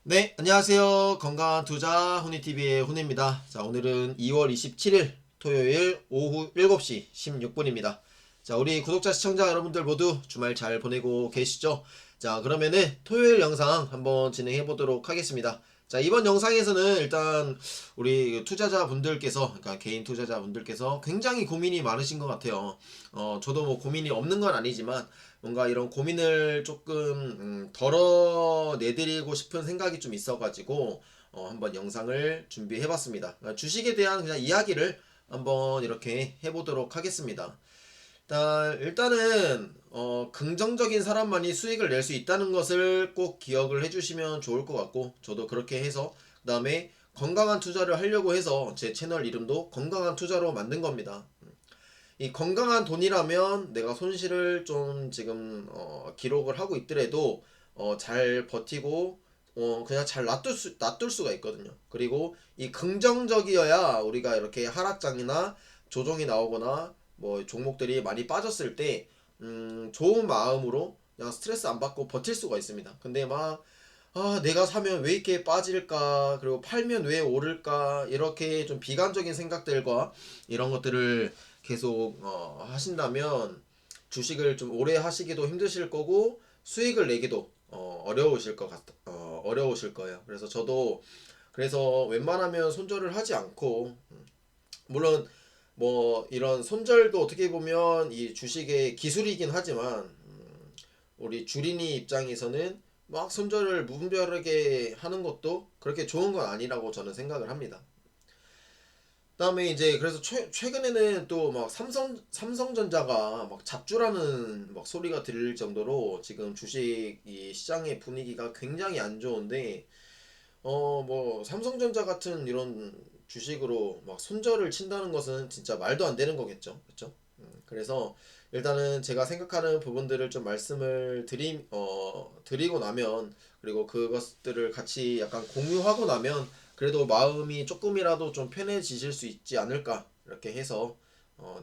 네, 안녕하세요. 건강한 투자 훈이TV의 훈입니다. 자, 오늘은 2월 27일 토요일 오후 7시 16분입니다. 자, 우리 구독자 시청자 여러분들 모두 주말 잘 보내고 계시죠? 자, 그러면은 토요일 영상 한번 진행해 보도록 하겠습니다. 자, 이번 영상에서는 일단 우리 투자자 분들께서, 그러니까 개인 투자자 분들께서 굉장히 고민이 많으신 것 같아요. 저도 뭐 고민이 없는 건 아니지만 뭔가 이런 고민을 조금 덜어내드리고 싶은 생각이 좀 있어가지고 한번 영상을 준비해봤습니다. 그러니까 주식에 대한 그냥 이야기를 한번 이렇게 해보도록 하겠습니다. 일단은 긍정적인 사람만이 수익을 낼 수 있다는 것을 꼭 기억을 해주시면 좋을 것 같고, 저도 그렇게 해서 그 다음에 건강한 투자를 하려고 해서 제 채널 이름도 건강한 투자로 만든 겁니다. 이 건강한 돈이라면 내가 손실을 좀 지금 기록을 하고 있더라도 잘 버티고 그냥 잘 놔둘 수가 있거든요. 그리고 이 긍정적이어야 우리가 이렇게 하락장이나 조정이 나오거나 뭐 종목들이 많이 빠졌을 때 좋은 마음으로 그냥 스트레스 안 받고 버틸 수가 있습니다. 근데 막 내가 사면 왜 이렇게 빠질까? 그리고 팔면 왜 오를까? 이렇게 좀 비관적인 생각들과 이런 것들을 계속 하신다면 주식을 좀 오래 하시기도 힘드실 거고 수익을 내기도 어려우실 거예요. 그래서 저도 그래서 웬만하면 손절을 하지 않고 물론 뭐 이런 손절도 어떻게 보면 이 주식의 기술이긴 하지만 우리 주린이 입장에서는 막 손절을 무분별하게 하는 것도 그렇게 좋은 건 아니라고 저는 생각을 합니다. 그다음에 이제 그래서 최근에는 또 막 삼성전자가 막 잡주라는 막 소리가 들릴 정도로 지금 주식 이 시장의 분위기가 굉장히 안 좋은데 뭐 삼성전자 같은 이런 주식으로 막 손절을 친다는 것은 진짜 말도 안 되는 거겠죠. 그렇죠? 그래서 일단은 제가 생각하는 부분들을 좀 말씀을 드리고 나면 그리고 그것들을 같이 약간 공유하고 나면 그래도 마음이 조금이라도 좀 편해지실 수 있지 않을까 이렇게 해서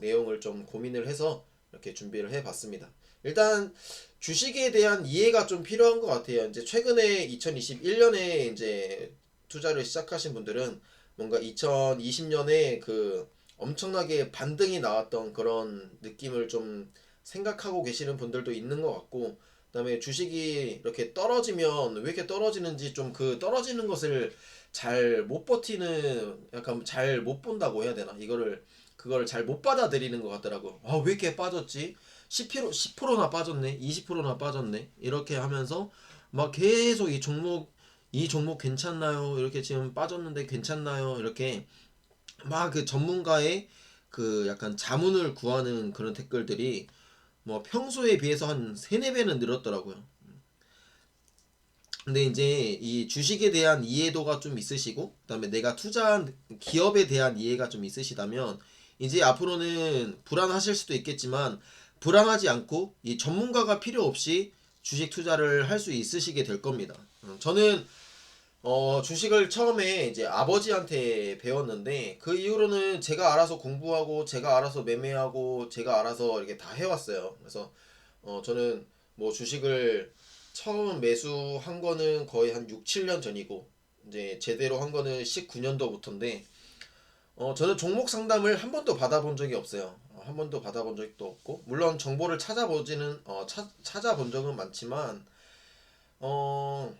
내용을 좀 고민을 해서 이렇게 준비를 해봤습니다. 일단 주식에 대한 이해가 좀 필요한 것 같아요. 이제 최근에 2021년에 이제 투자를 시작하신 분들은 뭔가 2020년에 그 엄청나게 반등이 나왔던 그런 느낌을 좀 생각하고 계시는 분들도 있는 것 같고, 그다음에 주식이 이렇게 떨어지면 왜 이렇게 떨어지는지 좀 그 떨어지는 것을 잘 못 버티는 약간 잘 못 본다고 해야 되나? 그거를 잘 못 받아들이는 것 같더라고. 왜 이렇게 빠졌지? 10%나 빠졌네, 20%나 빠졌네. 이렇게 하면서 막 계속 이 종목 괜찮나요? 이렇게 지금 빠졌는데 괜찮나요? 이렇게 막 그 전문가의 그 약간 자문을 구하는 그런 댓글들이 뭐 평소에 비해서 한 3, 4배는 늘었더라고요. 근데 이제 이 주식에 대한 이해도가 좀 있으시고 그다음에 내가 투자한 기업에 대한 이해가 좀 있으시다면 이제 앞으로는 불안하실 수도 있겠지만 불안하지 않고 이 전문가가 필요 없이 주식 투자를 할 수 있으시게 될 겁니다. 저는 주식을 처음에 이제 아버지한테 배웠는데 그 이후로는 제가 알아서 공부하고 제가 알아서 매매하고 제가 알아서 이렇게 다 해왔어요. 그래서 저는 뭐 주식을 처음 매수한 거는 거의 한 6, 7년 전이고 이제 제대로 한 거는 19년도부터인데 저는 종목 상담을 한 번도 받아본 적이 없어요. 한 번도 받아본 적도 없고 물론 정보를 찾아본 적은 많지만 어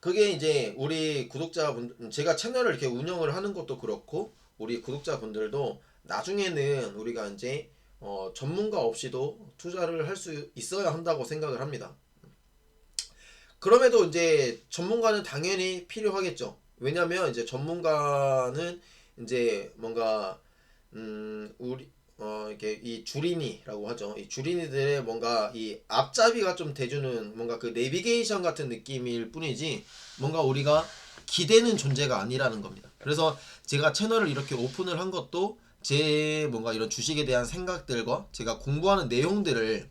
그게 이제 우리 구독자분 제가 채널을 이렇게 운영을 하는 것도 그렇고 우리 구독자분들도 나중에는 우리가 이제 전문가 없이도 투자를 할 수 있어야 한다고 생각을 합니다. 그럼에도 이제 전문가는 당연히 필요하겠죠. 왜냐면 이제 전문가는 이제 뭔가 우리 이렇게 이 주린이라고 하죠. 이 주린이들의 뭔가 이 앞잡이가 좀 돼주는 뭔가 그 내비게이션 같은 느낌일 뿐이지 뭔가 우리가 기대는 존재가 아니라는 겁니다. 그래서 제가 채널을 이렇게 오픈을 한 것도 제 뭔가 이런 주식에 대한 생각들과 제가 공부하는 내용들을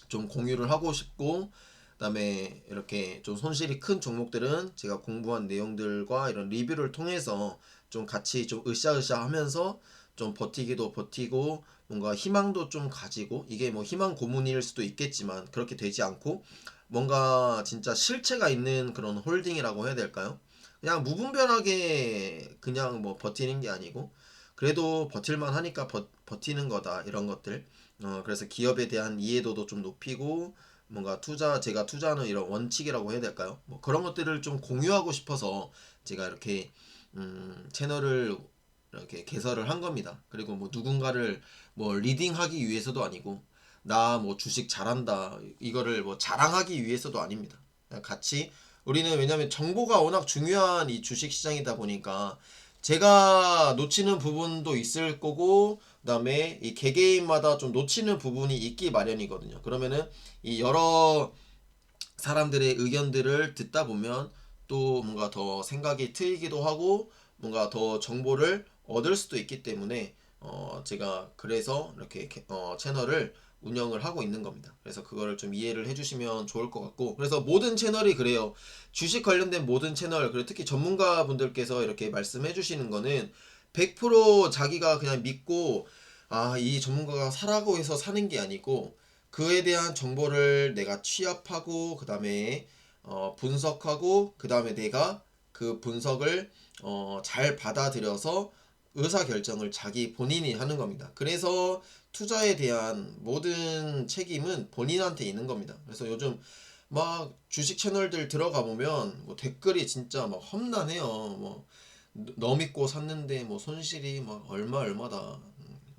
좀 공유를 하고 싶고 그다음에 이렇게 좀 손실이 큰 종목들은 제가 공부한 내용들과 이런 리뷰를 통해서 좀 같이 좀 으쌰으쌰 하면서 좀 버티기도 버티고 뭔가 희망도 좀 가지고 이게 뭐 희망 고문일 수도 있겠지만 그렇게 되지 않고 뭔가 진짜 실체가 있는 그런 홀딩이라고 해야 될까요? 그냥 무분별하게 그냥 뭐 버티는 게 아니고 그래도 버틸만 하니까 버티는 거다 이런 것들. 그래서 기업에 대한 이해도도 좀 높이고 뭔가 제가 투자하는 이런 원칙이라고 해야 될까요? 뭐 그런 것들을 좀 공유하고 싶어서 제가 이렇게 채널을 이렇게 개설을 한 겁니다. 그리고 뭐 누군가를 뭐 리딩하기 위해서도 아니고 나 뭐 주식 잘한다 이거를 뭐 자랑하기 위해서도 아닙니다. 그냥 같이 우리는 왜냐면 정보가 워낙 중요한 이 주식 시장이다 보니까 제가 놓치는 부분도 있을 거고 그다음에 이 개개인마다 좀 놓치는 부분이 있기 마련이거든요. 그러면은 이 여러 사람들의 의견들을 듣다 보면 또 뭔가 더 생각이 트이기도 하고 뭔가 더 정보를 얻을 수도 있기 때문에 제가 그래서 이렇게 채널을 운영을 하고 있는 겁니다. 그래서 그거를 좀 이해를 해주시면 좋을 것 같고 그래서 모든 채널이 그래요. 주식 관련된 모든 채널 그리고 특히 전문가분들께서 이렇게 말씀해 주시는 거는 100% 자기가 그냥 믿고 이 전문가가 사라고 해서 사는 게 아니고 그에 대한 정보를 내가 취합하고 그 다음에 분석하고 그 다음에 내가 그 분석을 잘 받아들여서 의사결정을 자기 본인이 하는 겁니다. 그래서 투자에 대한 모든 책임은 본인한테 있는 겁니다. 그래서 요즘 막 주식 채널들 들어가 보면 뭐 댓글이 진짜 막 험난해요. 뭐 너 믿고 샀는데 뭐 손실이 막 얼마다.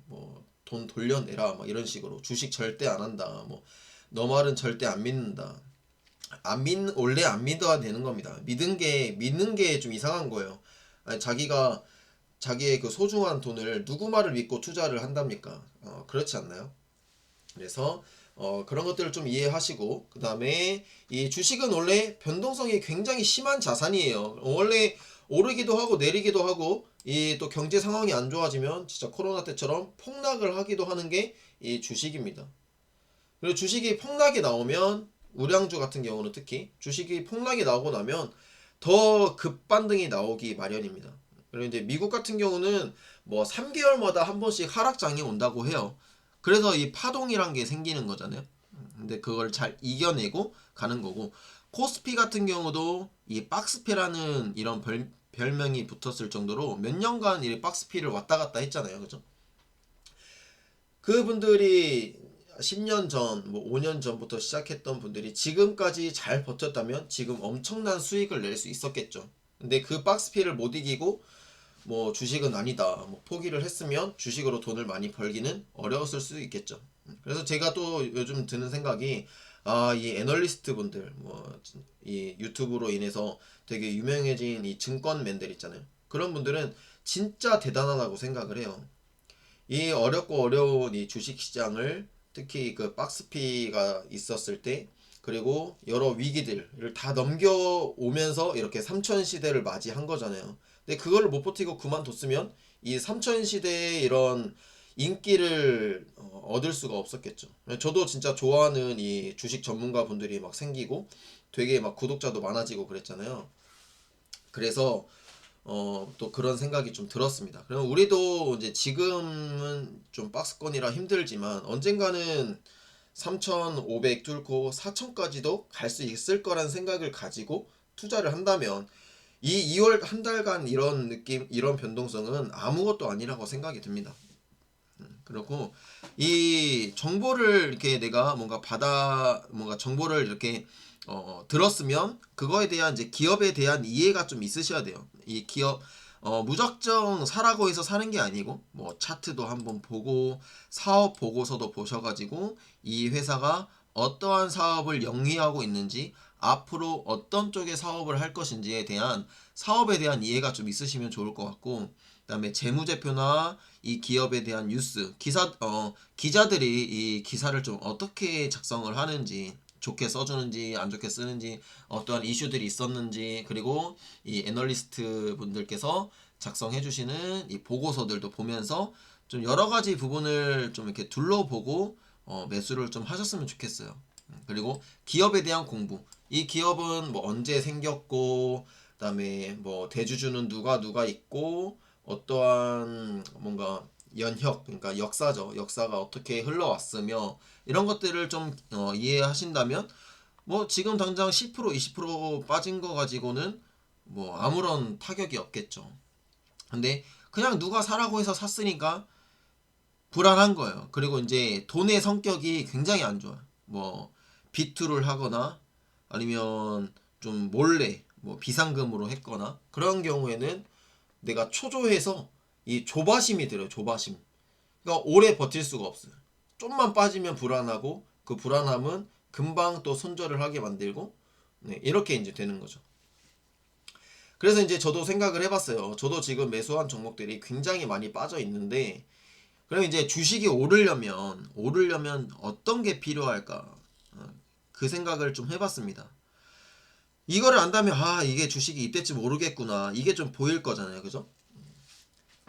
뭐 돈 돌려내라 막 이런 식으로 주식 절대 안 한다. 뭐 너 말은 절대 안 믿는다. 원래 안 믿어야 되는 겁니다. 믿는 게 좀 이상한 거예요. 아니, 자기가 자기의 그 소중한 돈을 누구 말을 믿고 투자를 한답니까? 그렇지 않나요? 그래서 그런 것들을 좀 이해하시고 그 다음에 이 주식은 원래 변동성이 굉장히 심한 자산이에요. 원래 오르기도 하고 내리기도 하고 이 또 경제 상황이 안 좋아지면 진짜 코로나 때처럼 폭락을 하기도 하는 게 이 주식입니다. 그리고 주식이 폭락이 나오면 우량주 같은 경우는 특히 주식이 폭락이 나오고 나면 더 급반등이 나오기 마련입니다. 그리고 이제 미국 같은 경우는 뭐 3개월마다 한 번씩 하락장이 온다고 해요. 그래서 이 파동이란 게 생기는 거잖아요. 근데 그걸 잘 이겨내고 가는 거고 코스피 같은 경우도 이 박스피라는 이런 별명이 붙었을 정도로 몇 년간 이 박스피를 왔다 갔다 했잖아요. 그죠? 그분들이 10년 전, 뭐 5년 전부터 시작했던 분들이 지금까지 잘 버텼다면 지금 엄청난 수익을 낼 수 있었겠죠. 근데 그 박스피를 못 이기고 뭐 주식은 아니다. 뭐 포기를 했으면 주식으로 돈을 많이 벌기는 어려웠을 수 있겠죠. 그래서 제가 또 요즘 드는 생각이 이 애널리스트 분들 뭐 이 유튜브로 인해서 되게 유명해진 이 증권맨들 있잖아요. 그런 분들은 진짜 대단하다고 생각을 해요. 이 어렵고 어려운 이 주식 시장을 특히 그 박스피가 있었을 때 그리고 여러 위기들을 다 넘겨오면서 이렇게 삼천 시대를 맞이한 거잖아요. 근데 그거를 못 버티고 그만뒀으면 이 삼천 시대의 이런 인기를 얻을 수가 없었겠죠. 저도 진짜 좋아하는 이 주식 전문가 분들이 막 생기고 되게 막 구독자도 많아지고 그랬잖아요. 그래서 또 그런 생각이 좀 들었습니다. 그럼 우리도 이제 지금은 좀 박스권이라 힘들지만 언젠가는 3,500 뚫고 4,000까지도 갈 수 있을 거란 생각을 가지고 투자를 한다면 이 2월 한 달간 이런 느낌, 이런 변동성은 아무것도 아니라고 생각이 듭니다. 그리고 이 정보를 이렇게 내가 뭔가 정보를 이렇게 들었으면 그거에 대한 이제 기업에 대한 이해가 좀 있으셔야 돼요. 이 기업 무작정 사라고 해서 사는 게 아니고 뭐 차트도 한번 보고 사업 보고서도 보셔가지고 이 회사가 어떠한 사업을 영위하고 있는지 앞으로 어떤 쪽의 사업을 할 것인지에 대한 사업에 대한 이해가 좀 있으시면 좋을 것 같고 그다음에 재무제표나 이 기업에 대한 뉴스 기자들이 이 기사를 좀 어떻게 작성을 하는지 좋게 써주는지 안 좋게 쓰는지 어떠한 이슈들이 있었는지 그리고 이 애널리스트 분들께서 작성해 주시는 이 보고서들도 보면서 좀 여러 가지 부분을 좀 이렇게 둘러보고 매수를 좀 하셨으면 좋겠어요. 그리고 기업에 대한 공부. 이 기업은 뭐 언제 생겼고 그다음에 뭐 대주주는 누가 있고 어떠한 뭔가 연혁 그러니까 역사죠. 역사가 어떻게 흘러왔으며 이런 것들을 좀 이해하신다면 뭐 지금 당장 10% 20% 빠진 거 가지고는 뭐 아무런 타격이 없겠죠. 근데 그냥 누가 사라고 해서 샀으니까 불안한 거예요. 그리고 이제 돈의 성격이 굉장히 안 좋아요. 뭐 비투를 하거나 아니면 좀 몰래 뭐 비상금으로 했거나 그런 경우에는 내가 초조해서 이 조바심이 들어요. 조바심. 그러니까 오래 버틸 수가 없어요. 좀만 빠지면 불안하고 그 불안함은 금방 또 손절을 하게 만들고 네, 이렇게 이제 되는 거죠. 그래서 이제 저도 생각을 해봤어요. 저도 지금 매수한 종목들이 굉장히 많이 빠져 있는데 그럼 이제 주식이 오르려면 어떤 게 필요할까? 그 생각을 좀 해봤습니다. 이거를 안다면 아 이게 주식이 이때쯤 오르겠구나 이게 좀 보일 거잖아요, 그죠?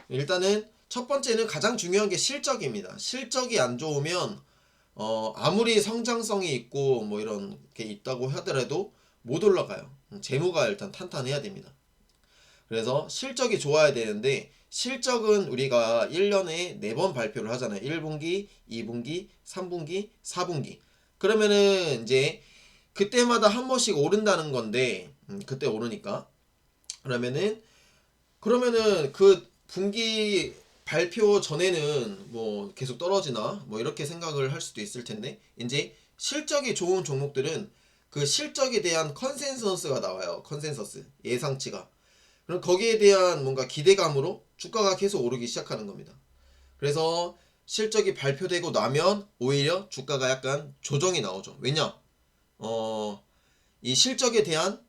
일단은 첫 번째는 가장 중요한 게 실적입니다. 실적이 안 좋으면 아무리 성장성이 있고 뭐 이런 게 있다고 하더라도 못 올라가요. 재무가 일단 탄탄해야 됩니다. 그래서 실적이 좋아야 되는데 실적은 우리가 1년에 4번 발표를 하잖아요. 1분기, 2분기, 3분기, 4분기. 그러면은 이제 그때마다 한 번씩 오른다는 건데 그때 오르니까 그러면은 그 분기 발표 전에는 뭐 계속 떨어지나 뭐 이렇게 생각을 할 수도 있을 텐데 이제 실적이 좋은 종목들은 그 실적에 대한 컨센서스가 나와요. 컨센서스 예상치가. 그럼 거기에 대한 뭔가 기대감으로 주가가 계속 오르기 시작하는 겁니다. 그래서 실적이 발표되고 나면 오히려 주가가 약간 조정이 나오죠. 왜냐? 이 실적에 대한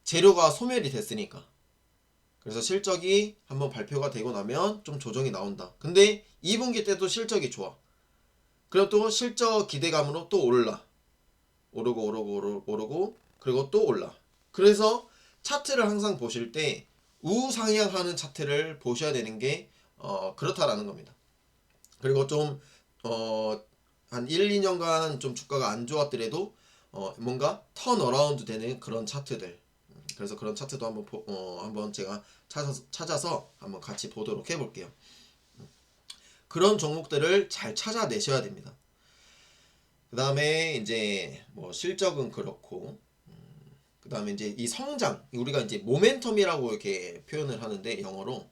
재료가 소멸이 됐으니까. 그래서 실적이 한번 발표가 되고 나면 좀 조정이 나온다. 근데 2분기 때도 실적이 좋아. 그럼 또 실적 기대감으로 또 올라. 오르고 그리고 또 올라. 그래서 차트를 항상 보실 때 우상향하는 차트를 보셔야 되는 게 그렇다라는 겁니다. 그리고 좀 한 1, 2년간 좀 주가가 안 좋았더라도 뭔가 턴어라운드 되는 그런 차트들. 그래서 그런 차트도 한번 제가 찾아서 한번 같이 보도록 해볼게요. 그런 종목들을 잘 찾아내셔야 됩니다. 그 다음에 이제 뭐 실적은 그렇고, 그 다음에 이제 이 성장, 우리가 이제 모멘텀이라고 이렇게 표현을 하는데 영어로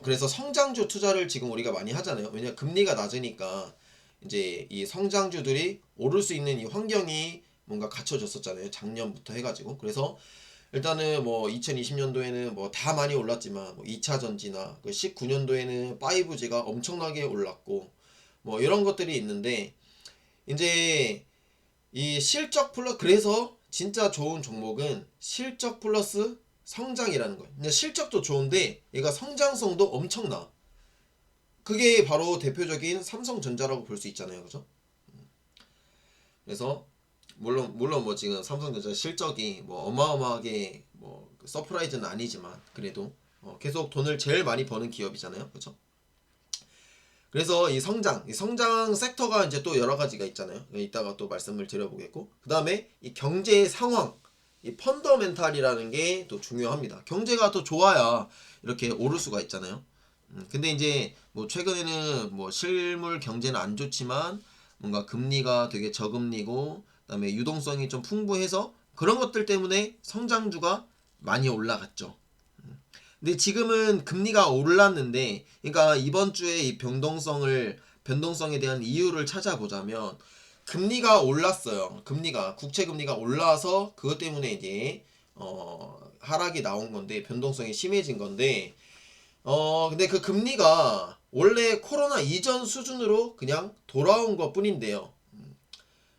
그래서 성장주 투자를 지금 우리가 많이 하잖아요. 왜냐 금리가 낮으니까 이제 이 성장주들이 오를 수 있는 이 환경이 뭔가 갖춰졌었잖아요. 작년부터 해가지고 그래서 일단은 뭐 2020년도에는 뭐 다 많이 올랐지만 뭐 2차 전지나 그 19년도에는 5G가 엄청나게 올랐고 뭐 이런 것들이 있는데 이제 이 실적 플러스 그래서 진짜 좋은 종목은 실적 플러스 성장이라는 거예요. 근데 실적도 좋은데 얘가 성장성도 엄청나. 그게 바로 대표적인 삼성전자라고 볼 수 있잖아요, 그죠? 그래서 물론 뭐 지금 삼성전자 실적이 뭐 어마어마하게 뭐 서프라이즈는 아니지만 그래도 계속 돈을 제일 많이 버는 기업이잖아요, 그죠? 그래서 이 성장 섹터가 이제 또 여러 가지가 있잖아요. 이따가 또 말씀을 드려보겠고, 그 다음에 이 경제 상황, 이 펀더멘탈이라는 게 또 중요합니다. 경제가 또 좋아야 이렇게 오를 수가 있잖아요. 근데 이제 뭐 최근에는 뭐 실물 경제는 안 좋지만 뭔가 금리가 되게 저금리고 그다음에 유동성이 좀 풍부해서 그런 것들 때문에 성장주가 많이 올라갔죠. 근데 지금은 금리가 올랐는데, 그러니까 이번 주에 이 변동성에 대한 이유를 찾아보자면, 금리가 올랐어요. 국채 금리가 올라서 그것 때문에 이제 하락이 나온 건데, 변동성이 심해진 건데, 근데 그 금리가 원래 코로나 이전 수준으로 그냥 돌아온 것 뿐인데요.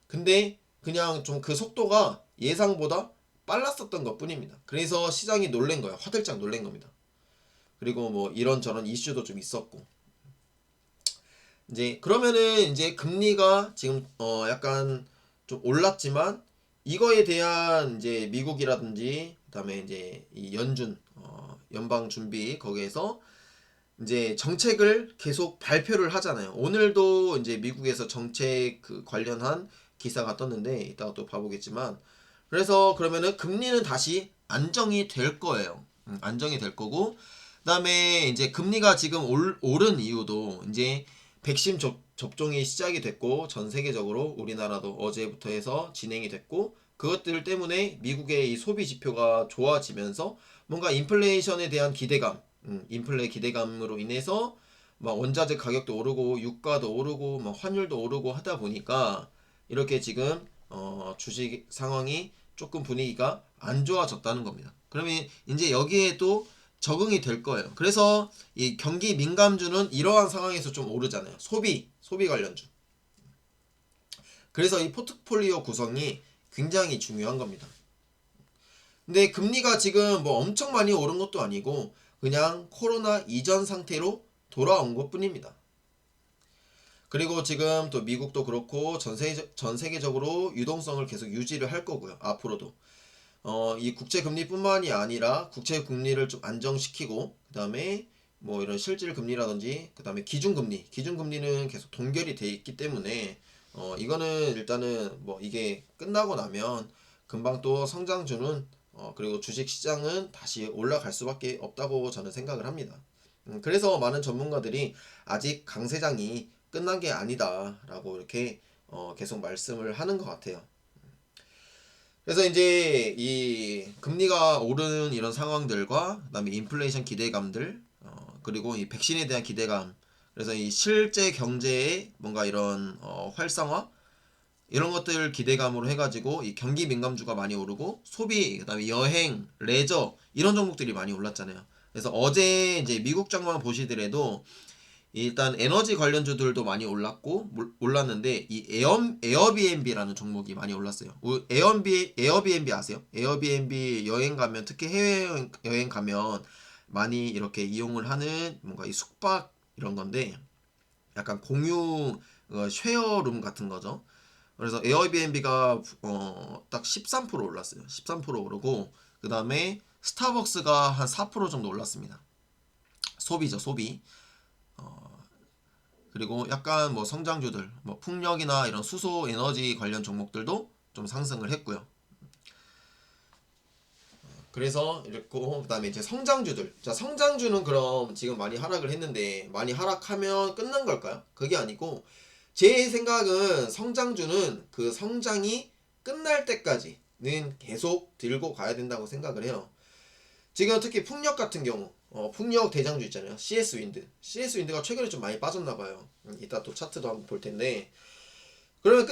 근데 그냥 좀 그 속도가 예상보다 빨랐었던 것 뿐입니다. 그래서 시장이 놀란 거예요. 화들짝 놀란 겁니다. 그리고 뭐 이런저런 이슈도 좀 있었고 이제 그러면은 이제 금리가 지금 약간 좀 올랐지만 이거에 대한 이제 미국이라든지 그다음에 이제 이 연방 준비 거기에서 이제 정책을 계속 발표를 하잖아요. 오늘도 이제 미국에서 정책 그 관련한 기사가 떴는데 이따가 또 봐보겠지만 그래서 그러면은 금리는 다시 안정이 될 거예요. 안정이 될 거고 그다음에 이제 금리가 지금 오른 이유도 이제 백신 접종이 시작이 됐고 전 세계적으로 우리나라도 어제부터 해서 진행이 됐고 그것들 때문에 미국의 이 소비 지표가 좋아지면서 뭔가 인플레이션에 대한 기대감, 인플레 기대감으로 인해서 막 원자재 가격도 오르고 유가도 오르고 막 환율도 오르고 하다 보니까 이렇게 지금 주식 상황이 조금 분위기가 안 좋아졌다는 겁니다. 그러면 이제 여기에 또 적응이 될 거예요. 그래서 이 경기 민감주는 이러한 상황에서 좀 오르잖아요. 소비 관련주. 그래서 이 포트폴리오 구성이 굉장히 중요한 겁니다. 근데 금리가 지금 뭐 엄청 많이 오른 것도 아니고 그냥 코로나 이전 상태로 돌아온 것 뿐입니다. 그리고 지금 또 미국도 그렇고 전 세계적으로 유동성을 계속 유지를 할 거고요. 앞으로도. 이 국채 금리뿐만이 아니라 국채 금리를 좀 안정시키고 그다음에 뭐 이런 실질 금리라든지 그다음에 기준금리는 계속 동결이 돼 있기 때문에 이거는 일단은 뭐 이게 끝나고 나면 금방 또 성장주는 그리고 주식 시장은 다시 올라갈 수밖에 없다고 저는 생각을 합니다. 그래서 많은 전문가들이 아직 강세장이 끝난 게 아니다라고 이렇게 계속 말씀을 하는 것 같아요. 그래서 이제 이 금리가 오르는 이런 상황들과 그다음에 인플레이션 기대감들 그리고 이 백신에 대한 기대감 그래서 이 실제 경제의 뭔가 이런 활성화 이런 것들 기대감으로 해가지고 이 경기 민감주가 많이 오르고 소비 그다음에 여행 레저 이런 종목들이 많이 올랐잖아요. 그래서 어제 이제 미국 장만 보시더라도 일단 에너지 관련주들도 많이 올랐는데 이 에어비앤비라는 종목이 많이 올랐어요. 에어비앤비 아세요? 에어비앤비 여행 가면 특히 해외 여행 가면 많이 이렇게 이용을 하는 뭔가 이 숙박 이런 건데 약간 공유 쉐어룸 같은 거죠. 그래서 에어비앤비가 딱 13% 올랐어요. 13% 오르고 그 다음에 스타벅스가 한 4% 정도 올랐습니다. 소비죠, 소비. 그리고 약간 뭐 성장주들, 뭐 풍력이나 이런 수소 에너지 관련 종목들도 좀 상승을 했고요. 그래서 이랬고 그다음에 이제 성장주들. 자, 성장주는 그럼 지금 많이 하락을 했는데 많이 하락하면 끝난 걸까요? 그게 아니고 제 생각은 성장주는 그 성장이 끝날 때까지는 계속 들고 가야 된다고 생각을 해요. 지금 특히 풍력 같은 경우 풍력 대장주 있잖아요. CS 윈드가 최근에 좀 많이 빠졌나 봐요. 이따 또 차트도 한번 볼 텐데 그러면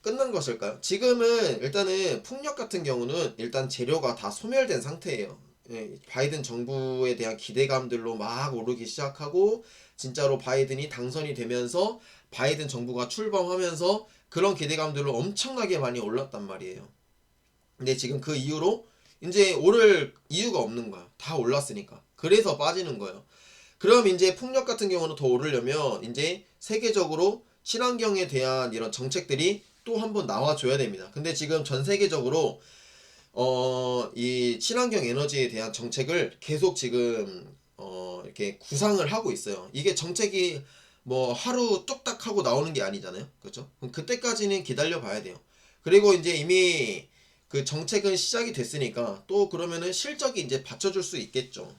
끝난 것일까요? 지금은 일단은 풍력 같은 경우는 일단 재료가 다 소멸된 상태예요. 예, 바이든 정부에 대한 기대감들로 막 오르기 시작하고 진짜로 바이든이 당선이 되면서 바이든 정부가 출범하면서 그런 기대감들로 엄청나게 많이 올랐단 말이에요. 근데 지금 그 이후로 이제 오를 이유가 없는 거야. 다 올랐으니까. 그래서 빠지는 거예요. 그럼 이제 풍력 같은 경우는 더 오르려면 이제 세계적으로 친환경에 대한 이런 정책들이 또 한번 나와줘야 됩니다. 근데 지금 전 세계적으로 이 친환경 에너지에 대한 정책을 계속 지금 이렇게 구상을 하고 있어요. 이게 정책이 뭐 하루 뚝딱 하고 나오는 게 아니잖아요. 그렇죠? 그럼 그때까지는 기다려 봐야 돼요. 그리고 이제 이미 그 정책은 시작이 됐으니까 또 그러면은 실적이 이제 받쳐줄 수 있겠죠.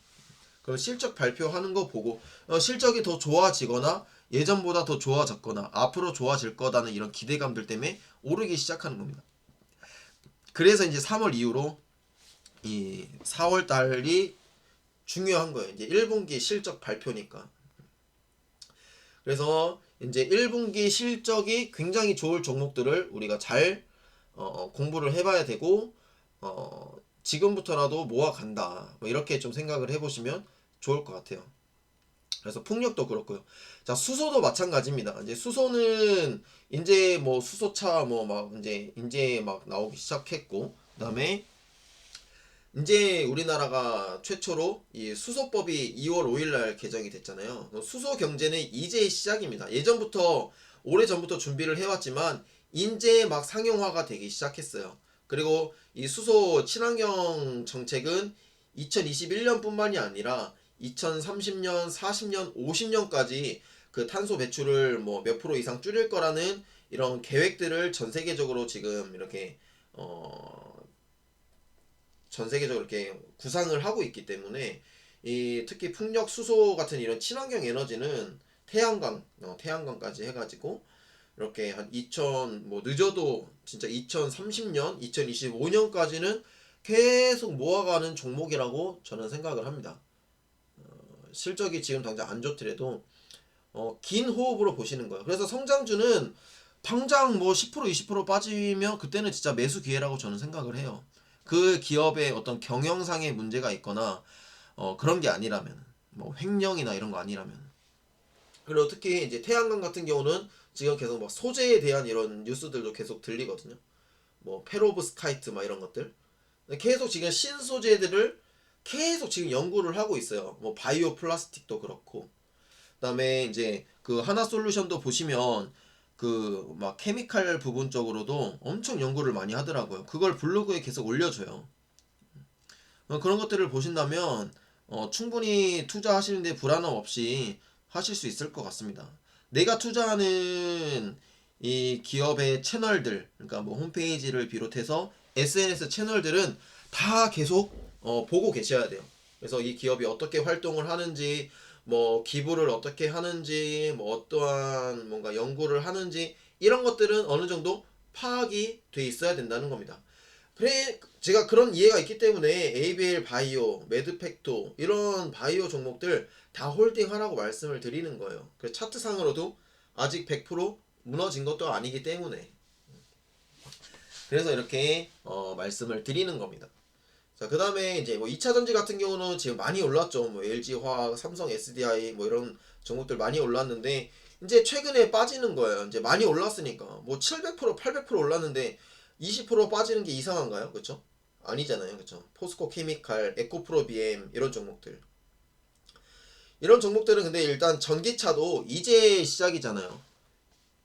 그럼 실적 발표하는 거 보고 실적이 더 좋아지거나 예전보다 더 좋아졌거나 앞으로 좋아질 거다는 이런 기대감들 때문에 오르기 시작하는 겁니다. 그래서 이제 3월 이후로 이 4월 달이 중요한 거예요. 이제 1분기 실적 발표니까. 그래서 이제 1분기 실적이 굉장히 좋을 종목들을 우리가 잘 공부를 해봐야 되고 지금부터라도 모아간다. 뭐 이렇게 좀 생각을 해보시면 좋을 것 같아요. 그래서 풍력도 그렇고요. 자, 수소도 마찬가지입니다. 이제 수소는 이제 뭐 수소차 뭐 막 이제 막 나오기 시작했고, 그다음에 이제 우리나라가 최초로 이 수소법이 2월 5일 날 개정이 됐잖아요. 수소 경제는 이제 시작입니다. 예전부터 오래전부터 준비를 해왔지만 이제 막 상용화가 되기 시작했어요. 그리고 이 수소 친환경 정책은 2021년뿐만이 아니라 2030년, 40년, 50년까지 그 탄소 배출을 뭐 몇 프로 이상 줄일 거라는 이런 계획들을 전 세계적으로 지금 이렇게 전 세계적으로 이렇게 구상을 하고 있기 때문에 이 특히 풍력, 수소 같은 이런 친환경 에너지는 태양광까지 해가지고 이렇게 한 2000 뭐 늦어도 진짜 2030년, 2025년까지는 계속 모아가는 종목이라고 저는 생각을 합니다. 실적이 지금 당장 안 좋더라도 긴 호흡으로 보시는 거예요. 그래서 성장주는 당장 뭐 10% 20% 빠지면 그때는 진짜 매수 기회라고 저는 생각을 해요. 그 기업의 어떤 경영상의 문제가 있거나 그런 게 아니라면, 뭐 횡령이나 이런 거 아니라면. 그리고 특히 이제 태양광 같은 경우는 지금 계속 막 소재에 대한 이런 뉴스들도 계속 들리거든요. 뭐 페로브스카이트 막 이런 것들. 계속 지금 신소재들을 계속 지금 연구를 하고 있어요. 뭐 바이오 플라스틱도 그렇고. 그다음에 이제 그 하나솔루션도 보시면 그 막 케미칼 부분 쪽으로도 엄청 연구를 많이 하더라고요. 그걸 블로그에 계속 올려줘요. 그런 것들을 보신다면 충분히 투자하시는데 불안함 없이 하실 수 있을 것 같습니다. 내가 투자하는 이 기업의 채널들, 그러니까 뭐 홈페이지를 비롯해서 SNS 채널들은 다 계속 보고 계셔야 돼요. 그래서 이 기업이 어떻게 활동을 하는지, 뭐 기부를 어떻게 하는지, 뭐 어떠한 뭔가 연구를 하는지 이런 것들은 어느 정도 파악이 돼 있어야 된다는 겁니다. 그래 제가 그런 이해가 있기 때문에 ABL 바이오, 매드팩토 이런 바이오 종목들 다 홀딩하라고 말씀을 드리는 거예요. 그 차트상으로도 아직 100% 무너진 것도 아니기 때문에 그래서 이렇게 말씀을 드리는 겁니다. 자, 그 다음에 이제 뭐 2차 전지 같은 경우는 지금 많이 올랐죠. 뭐 LG화학, 삼성 SDI 뭐 이런 종목들 많이 올랐는데 이제 최근에 빠지는 거예요. 이제 많이 올랐으니까 뭐 700%, 800% 올랐는데 20% 빠지는 게 이상한가요? 그쵸? 아니잖아요. 그쵸? 포스코 케미칼, 에코프로 BM 이런 종목들. 이런 종목들은 근데 일단 전기차도 이제 시작이잖아요.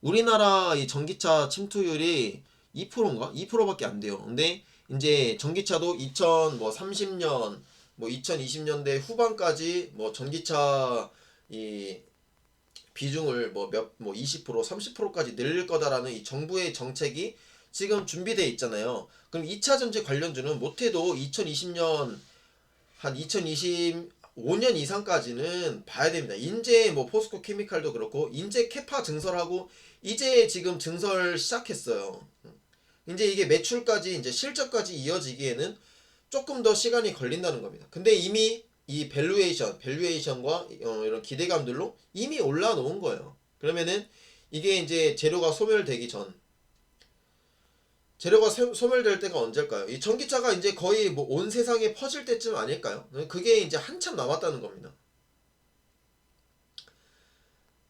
우리나라 이 전기차 침투율이 2%인가? 2%밖에 안 돼요. 근데 이제 전기차도 2030년 뭐 2020년대 후반까지 뭐 전기차 이 비중을 뭐 20% 30%까지 늘릴 거다라는 이 정부의 정책이 지금 준비되어 있잖아요. 그럼 2차 전지 관련주는 못해도 2020년 한 2025년 이상까지는 봐야 됩니다. 인제 뭐 포스코 케미칼도 그렇고 인제 캐파 증설하고 이제 지금 증설 시작했어요. 이제 이게 매출까지 이제 실적까지 이어지기에는 조금 더 시간이 걸린다는 겁니다. 근데 이미 이 밸류에이션과 이런 기대감들로 이미 올라놓은 거예요. 그러면은 이게 이제 재료가 소멸될 때가 언제일까요? 이 전기차가 이제 거의 뭐 온 세상에 퍼질 때쯤 아닐까요? 그게 이제 한참 남았다는 겁니다.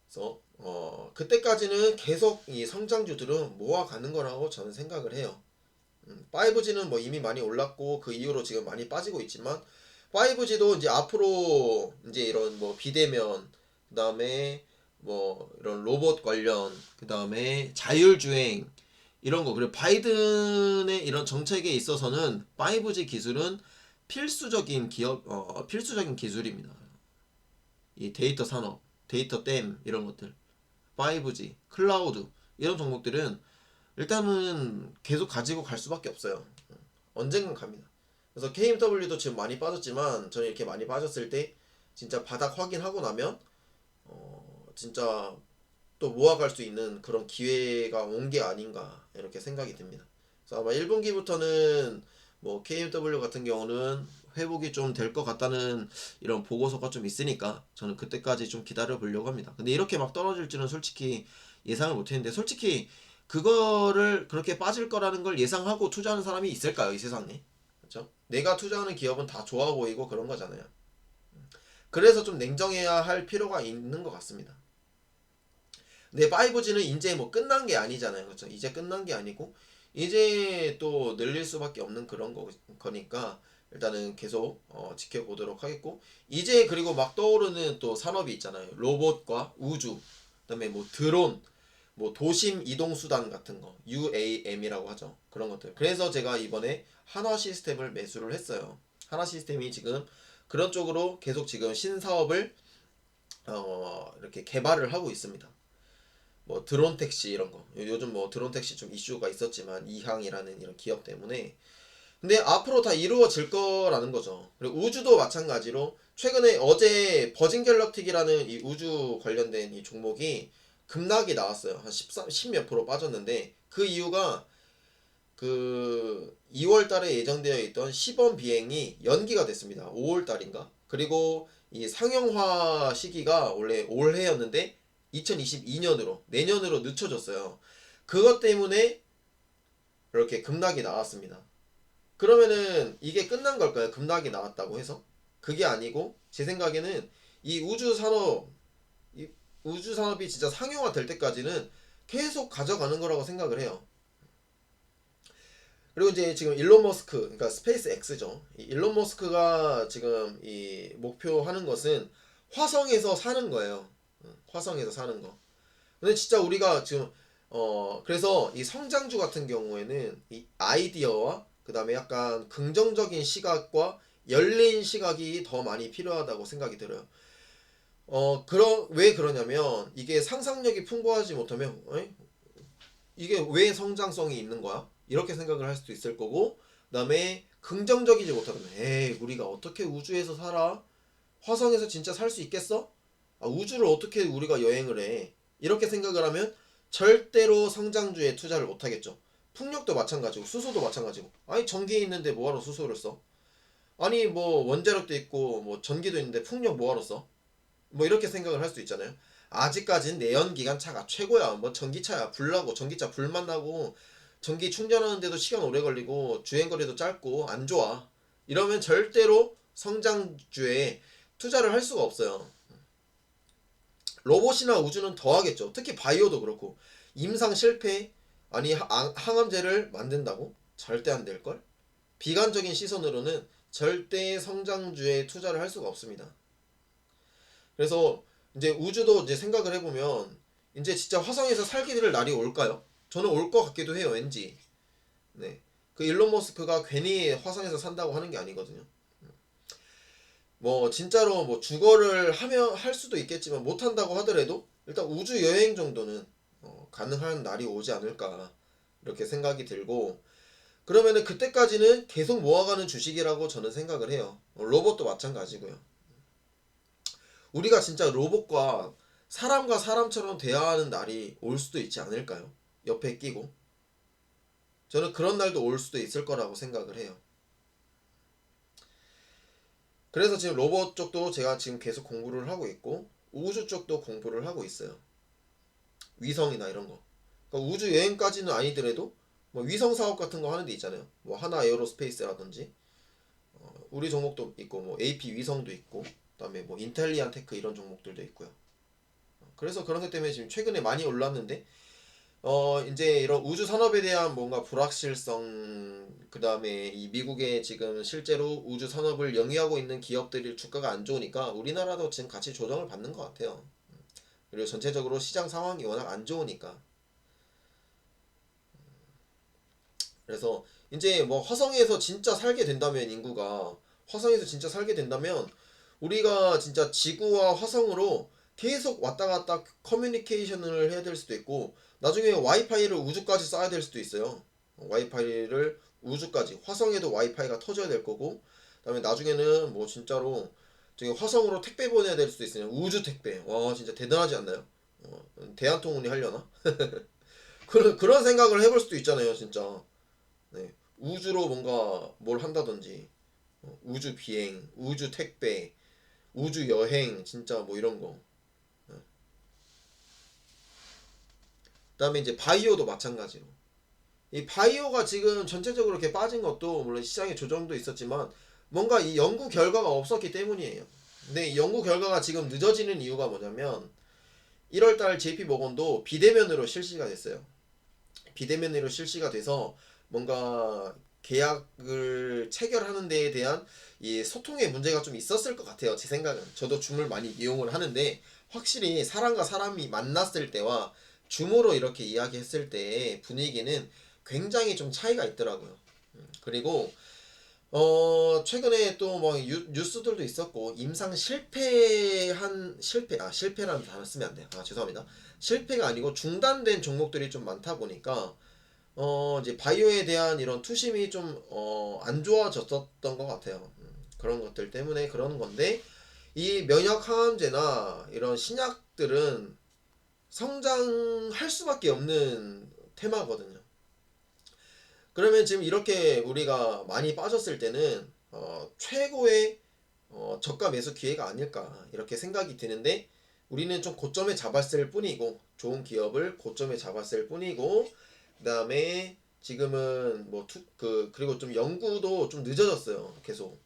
그래서 그때까지는 계속 이 성장주들은 모아가는 거라고 저는 생각을 해요. 5G는 뭐 이미 많이 올랐고 그 이후로 지금 많이 빠지고 있지만 5G도 이제 앞으로 이제 이런 뭐 비대면 그다음에 뭐 이런 로봇 관련 그다음에 자율주행 이런 거 그리고 바이든의 이런 정책에 있어서는 5G 기술은 필수적인 기술입니다. 이 데이터 산업, 데이터 댐 이런 것들, 5G, 클라우드 이런 종목들은 일단은 계속 가지고 갈 수밖에 없어요. 언젠간 갑니다. 그래서 KMW도 지금 많이 빠졌지만 저는 이렇게 많이 빠졌을 때 진짜 바닥 확인하고 나면 진짜 또 모아갈 수 있는 그런 기회가 온 게 아닌가 이렇게 생각이 듭니다. 그래서 아마 1분기부터는 뭐 KMW 같은 경우는 회복이 좀 될 것 같다는 이런 보고서가 좀 있으니까 저는 그때까지 좀 기다려 보려고 합니다. 근데 이렇게 막 떨어질지는 솔직히 예상을 못 했는데 솔직히 그거를 그렇게 빠질 거라는 걸 예상하고 투자하는 사람이 있을까요, 이 세상에? 그렇죠? 내가 투자하는 기업은 다 좋아 보이고 그런 거잖아요. 그래서 좀 냉정해야 할 필요가 있는 것 같습니다. 근데 5G는 이제 뭐 끝난 게 아니잖아요. 그렇죠? 이제 끝난 게 아니고 이제 또 늘릴 수밖에 없는 그런 거니까 일단은 계속 지켜보도록 하겠고 이제 그리고 막 떠오르는 또 산업이 있잖아요. 로봇과 우주 그다음에 뭐 드론 뭐 도심 이동 수단 같은 거 UAM이라고 하죠. 그런 것들. 그래서 제가 이번에 한화 시스템을 매수를 했어요. 한화 시스템이 지금 그런 쪽으로 계속 지금 신사업을 이렇게 개발을 하고 있습니다. 뭐 드론 택시 이런 거 요즘 뭐 드론 택시 좀 이슈가 있었지만 이항이라는 이런 기업 때문에 근데 앞으로 다 이루어질 거라는 거죠. 그리고 우주도 마찬가지로 최근에 어제 버진 갤럭틱이라는 이 우주 관련된 이 종목이 급락이 나왔어요. 한 13, 10몇 프로 빠졌는데 그 이유가 그 2월 달에 예정되어 있던 시범 비행이 연기가 됐습니다. 5월 달인가? 그리고 이 상용화 시기가 원래 올해였는데 2022년으로 내년으로 늦춰졌어요. 그것 때문에 이렇게 급락이 나왔습니다. 그러면은 이게 끝난 걸까요? 급락이 나왔다고 해서? 그게 아니고 제 생각에는 이 이 우주 산업이 진짜 상용화 될 때까지는 계속 가져가는 거라고 생각을 해요. 그리고 이제 지금 일론 머스크, 그러니까 스페이스 X죠. 이 일론 머스크가 지금 이 목표하는 것은 화성에서 사는 거예요. 화성에서 사는 거. 근데 진짜 우리가 지금 그래서 이 성장주 같은 경우에는 이 아이디어와 그 다음에 약간 긍정적인 시각과 열린 시각이 더 많이 필요하다고 생각이 들어요. 왜 그러냐면 이게 상상력이 풍부하지 못하면 이게 왜 성장성이 있는 거야? 이렇게 생각을 할 수도 있을 거고, 그 다음에 긍정적이지 못하면 에이 우리가 어떻게 우주에서 살아? 화성에서 진짜 살 수 있겠어? 아, 우주를 어떻게 우리가 여행을 해? 이렇게 생각을 하면 절대로 성장주에 투자를 못 하겠죠. 풍력도 마찬가지고 수소도 마찬가지고. 아니 전기 있는데 뭐하러 수소를 써? 아니 뭐 원자력도 있고 뭐 전기도 있는데 풍력 뭐하러 써? 뭐 이렇게 생각을 할 수 있잖아요. 아직까진 내연기관 차가 최고야. 뭐 전기차야 불 나고 전기차 불만 나고 전기 충전하는데도 시간 오래 걸리고 주행거리도 짧고 안 좋아. 이러면 절대로 성장주에 투자를 할 수가 없어요. 로봇이나 우주는 더 하겠죠. 특히 바이오도 그렇고 임상 실패 아니 항암제를 만든다고? 절대 안 될걸? 비관적인 시선으로는 절대 성장주에 투자를 할 수가 없습니다. 그래서 이제 우주도 이제 생각을 해보면 이제 진짜 화성에서 살게 될 날이 올까요? 저는 올 것 같기도 해요. 왠지. 네. 그 일론 머스크가 괜히 화성에서 산다고 하는 게 아니거든요. 뭐 진짜로 뭐 주거를 하면 할 수도 있겠지만 못 한다고 하더라도 일단 우주 여행 정도는 가능한 날이 오지 않을까 이렇게 생각이 들고 그러면은 그때까지는 계속 모아가는 주식이라고 저는 생각을 해요. 로봇도 마찬가지고요. 우리가 진짜 로봇과 사람과 사람처럼 대화하는 날이 올 수도 있지 않을까요? 옆에 끼고. 저는 그런 날도 올 수도 있을 거라고 생각을 해요. 그래서 지금 로봇 쪽도 제가 지금 계속 공부를 하고 있고 우주 쪽도 공부를 하고 있어요. 위성이나 이런 거. 그러니까 우주 여행까지는 아니더라도 뭐 위성 사업 같은 거 하는 데 있잖아요. 뭐 하나 에어로스페이스라든지 우리 종목도 있고 뭐 AP 위성도 있고 그다음에 뭐 인텔리안 테크 이런 종목들도 있고요. 그래서 그런 것 때문에 지금 최근에 많이 올랐는데 이제 이런 우주 산업에 대한 뭔가 불확실성, 그 다음에 이 미국의 지금 실제로 우주 산업을 영위하고 있는 기업들이 주가가 안 좋으니까 우리나라도 지금 같이 조정을 받는 것 같아요. 그리고 전체적으로 시장 상황이 워낙 안 좋으니까. 그래서 이제 뭐 화성에서 진짜 살게 된다면 인구가 화성에서 진짜 살게 된다면 우리가 진짜 지구와 화성으로 계속 왔다 갔다 커뮤니케이션을 해야 될 수도 있고 나중에 와이파이를 우주까지 쏴야 될 수도 있어요. 와이파이를 우주까지 화성에도 와이파이가 터져야 될 거고 그다음에 나중에는 뭐 진짜로 저기 화성으로 택배 보내야 될 수도 있어요. 우주 택배. 와 진짜 대단하지 않나요? 대한통운이 하려나? 그런 생각을 해볼 수도 있잖아요, 진짜. 네. 우주로 뭔가 뭘 한다든지 우주 비행, 우주 택배, 우주 여행 진짜 뭐 이런 거. 그다음에 이제 바이오도 마찬가지로. 이 바이오가 지금 전체적으로 이렇게 빠진 것도 물론 시장의 조정도 있었지만 뭔가 이 연구 결과가 없었기 때문이에요. 근데 이 연구 결과가 지금 늦어지는 이유가 뭐냐면 1월달 JP 모건도 비대면으로 실시가 됐어요. 비대면으로 실시가 돼서 뭔가 계약을 체결하는 데에 대한 이 소통의 문제가 좀 있었을 것 같아요. 제 생각은. 저도 줌을 많이 이용을 하는데 확실히 사람과 사람이 만났을 때와 줌으로 이렇게 이야기했을 때의 분위기는 굉장히 좀 차이가 있더라고요. 그리고 최근에 또 뭐 뉴스들도 있었고 임상 실패라는 단어 쓰면 안 돼요. 아 죄송합니다. 실패가 아니고 중단된 종목들이 좀 많다 보니까 이제 바이오에 대한 이런 투심이 좀 안 좋아졌었던 것 같아요. 그런 것들 때문에 그런 건데 이 면역 항암제나 이런 신약들은 성장할 수밖에 없는 테마거든요. 그러면 지금 이렇게 우리가 많이 빠졌을 때는 최고의 저가 매수 기회가 아닐까 이렇게 생각이 드는데, 우리는 좀 고점에 잡았을 뿐이고, 좋은 기업을 고점에 잡았을 뿐이고, 그 다음에 지금은 그리고 좀 연구도 좀 늦어졌어요. 계속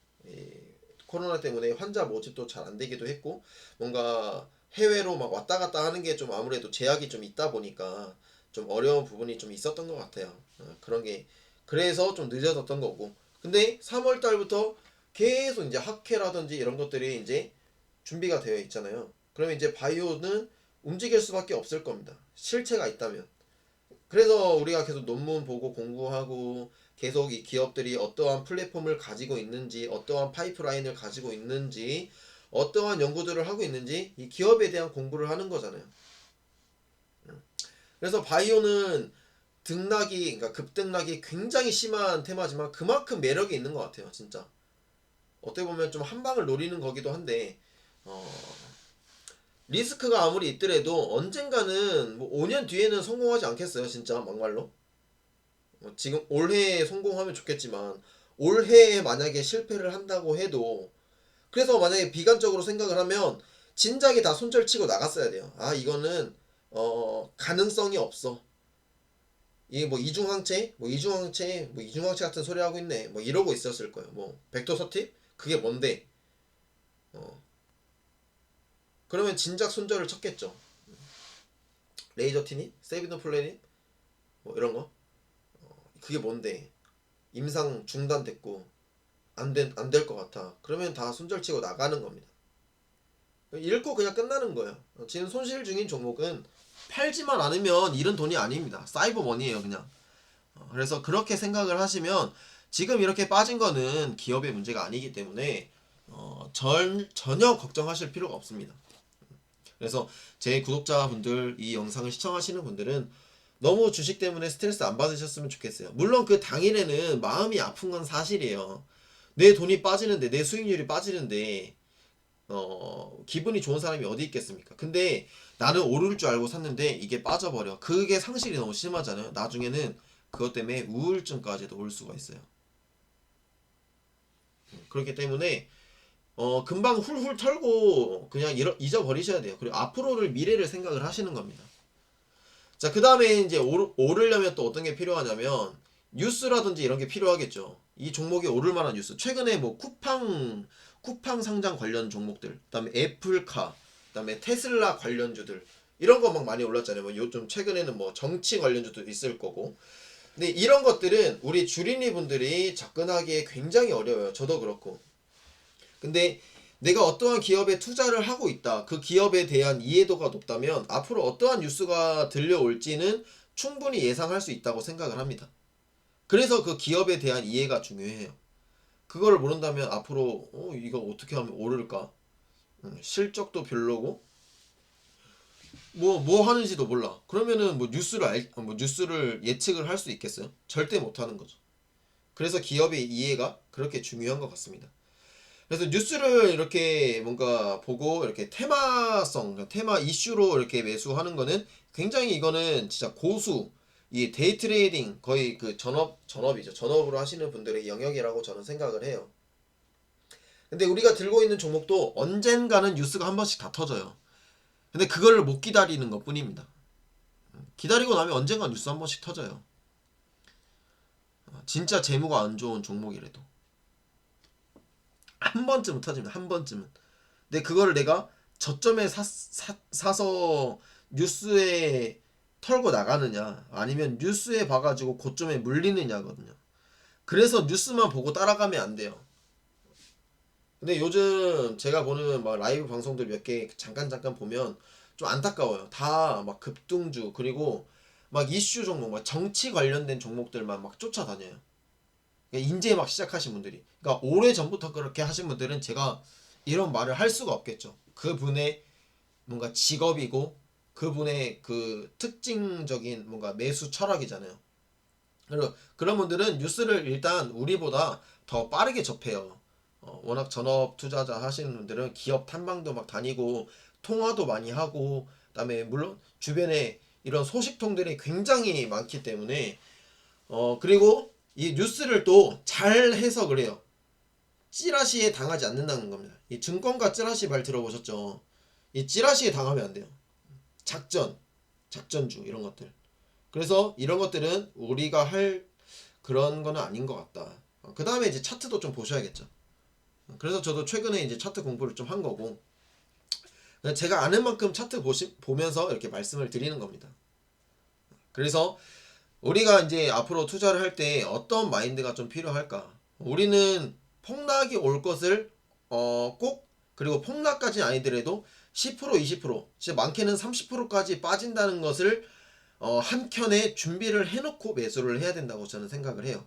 코로나 때문에 환자 모집도 잘 안 되기도 했고, 뭔가 해외로 막 왔다 갔다 하는 게 좀 아무래도 제약이 좀 있다 보니까 좀 어려운 부분이 좀 있었던 것 같아요. 그런 게 그래서 좀 늦어졌던 거고. 근데 3월 달부터 계속 이제 학회라든지 이런 것들이 이제 준비가 되어 있잖아요. 그러면 이제 바이오는 움직일 수밖에 없을 겁니다. 실체가 있다면. 그래서 우리가 계속 논문 보고 공부하고, 계속 이 기업들이 어떠한 플랫폼을 가지고 있는지, 어떠한 파이프라인을 가지고 있는지, 어떠한 연구들을 하고 있는지 이 기업에 대한 공부를 하는 거잖아요. 그래서 바이오는 그러니까 급등락이 굉장히 심한 테마지만 그만큼 매력이 있는 것 같아요, 진짜. 어떻게 보면 좀 한 방을 노리는 거기도 한데, 어, 리스크가 아무리 있더라도 언젠가는 뭐 5년 뒤에는 성공하지 않겠어요, 진짜 막말로. 지금 올해 성공하면 좋겠지만 올해에 만약에 실패를 한다고 해도, 그래서 만약에 비관적으로 생각을 하면 진작에 다 손절치고 나갔어야 돼요. 아, 이거는 가능성이 없어. 이게 뭐 이중항체 같은 소리 하고 있네, 뭐 이러고 있었을 거예요. 뭐 벡터 서팁 그게 뭔데? 어 그러면 진작 손절을 쳤겠죠. 레이저 티닛, 세이브드 플래닛, 뭐 이런 거. 그게 뭔데? 임상 중단됐고 안 될 것 같아. 그러면 다 손절치고 나가는 겁니다. 잃고 그냥 끝나는 거예요. 지금 손실 중인 종목은 팔지만 않으면 잃은 돈이 아닙니다. 사이버 머니예요, 그냥. 그래서 그렇게 생각을 하시면 지금 이렇게 빠진 거는 기업의 문제가 아니기 때문에 전혀 걱정하실 필요가 없습니다. 그래서 제 구독자분들, 이 영상을 시청하시는 분들은 너무 주식 때문에 스트레스 안 받으셨으면 좋겠어요. 물론 그 당일에는 마음이 아픈 건 사실이에요. 내 돈이 빠지는데, 내 수익률이 빠지는데 기분이 좋은 사람이 어디 있겠습니까? 근데 나는 오를 줄 알고 샀는데 이게 빠져버려. 그게 상실이 너무 심하잖아요. 나중에는 그것 때문에 우울증까지도 올 수가 있어요. 그렇기 때문에 금방 훌훌 털고 그냥 잊어버리셔야 돼요. 그리고 앞으로를, 미래를 생각을 하시는 겁니다. 자, 그 다음에 이제 오르려면 또 어떤 게 필요하냐면 뉴스라든지 이런 게 필요하겠죠. 이 종목이 오를 만한 뉴스. 최근에 뭐 쿠팡 상장 관련 종목들, 그다음에 애플카, 그다음에 테슬라 관련주들, 이런 거 막 많이 올랐잖아요. 뭐 요즘 최근에는 뭐 정치 관련주도 있을 거고. 근데 이런 것들은 우리 주린이 분들이 접근하기에 굉장히 어려워요. 저도 그렇고. 근데 내가 어떠한 기업에 투자를 하고 있다, 그 기업에 대한 이해도가 높다면 앞으로 어떠한 뉴스가 들려올지는 충분히 예상할 수 있다고 생각을 합니다. 그래서 그 기업에 대한 이해가 중요해요. 그거를 모른다면 앞으로 이거 어떻게 하면 오를까? 실적도 별로고 뭐 하는지도 몰라. 그러면은 뭐 뉴스를 예측을 할 수 있겠어요? 절대 못 하는 거죠. 그래서 기업의 이해가 그렇게 중요한 것 같습니다. 그래서 뉴스를 이렇게 뭔가 보고 이렇게 테마 이슈로 이렇게 매수하는 거는 굉장히, 이거는 진짜 고수, 이 데이 트레이딩 거의 그 전업이죠. 전업으로 하시는 분들의 영역이라고 저는 생각을 해요. 근데 우리가 들고 있는 종목도 언젠가는 뉴스가 한 번씩 다 터져요. 근데 그거를 못 기다리는 것 뿐입니다. 기다리고 나면 언젠가 뉴스 한 번씩 터져요. 진짜 재무가 안 좋은 종목이라도 한 번쯤은 터집니다. 한 번쯤은. 근데 그거를 내가 저점에 사서 뉴스에 털고 나가느냐, 아니면 뉴스에 봐가지고 고점에 물리느냐거든요. 그래서 뉴스만 보고 따라가면 안 돼요. 근데 요즘 제가 보는 막 라이브 방송들 몇 개 잠깐 보면 좀 안타까워요. 다 막 급등주, 그리고 막 이슈 종목, 막 정치 관련된 종목들만 막 쫓아다녀요. 그러니까 인제 막 시작하신 분들이. 그러니까 오래 전부터 그렇게 하신 분들은 제가 이런 말을 할 수가 없겠죠. 그분의 뭔가 직업이고 그분의 그 특징적인 뭔가 매수 철학이잖아요. 그리고 그런 분들은 뉴스를 일단 우리보다 더 빠르게 접해요. 워낙 전업 투자자 하시는 분들은 기업 탐방도 막 다니고 통화도 많이 하고 그다음에 물론 주변에 이런 소식통들이 굉장히 많기 때문에 그리고 이 뉴스를 또 잘 해석을 해요. 찌라시에 당하지 않는다는 겁니다. 이 증권가 찌라시 말 들어보셨죠? 이 찌라시에 당하면 안 돼요. 작전주 이런 것들. 그래서 이런 것들은 우리가 할 그런 거는 아닌 것 같다. 그 다음에 이제 차트도 좀 보셔야겠죠. 그래서 저도 최근에 이제 차트 공부를 좀 한 거고, 제가 아는 만큼 차트 보면서 이렇게 말씀을 드리는 겁니다. 그래서 우리가 이제 앞으로 투자를 할 때 어떤 마인드가 좀 필요할까? 우리는 폭락이 올 것을 꼭, 그리고 폭락까지 아니더라도 10% 20% 진짜 많게는 30%까지 빠진다는 것을 한켠에 준비를 해놓고 매수를 해야 된다고 저는 생각을 해요.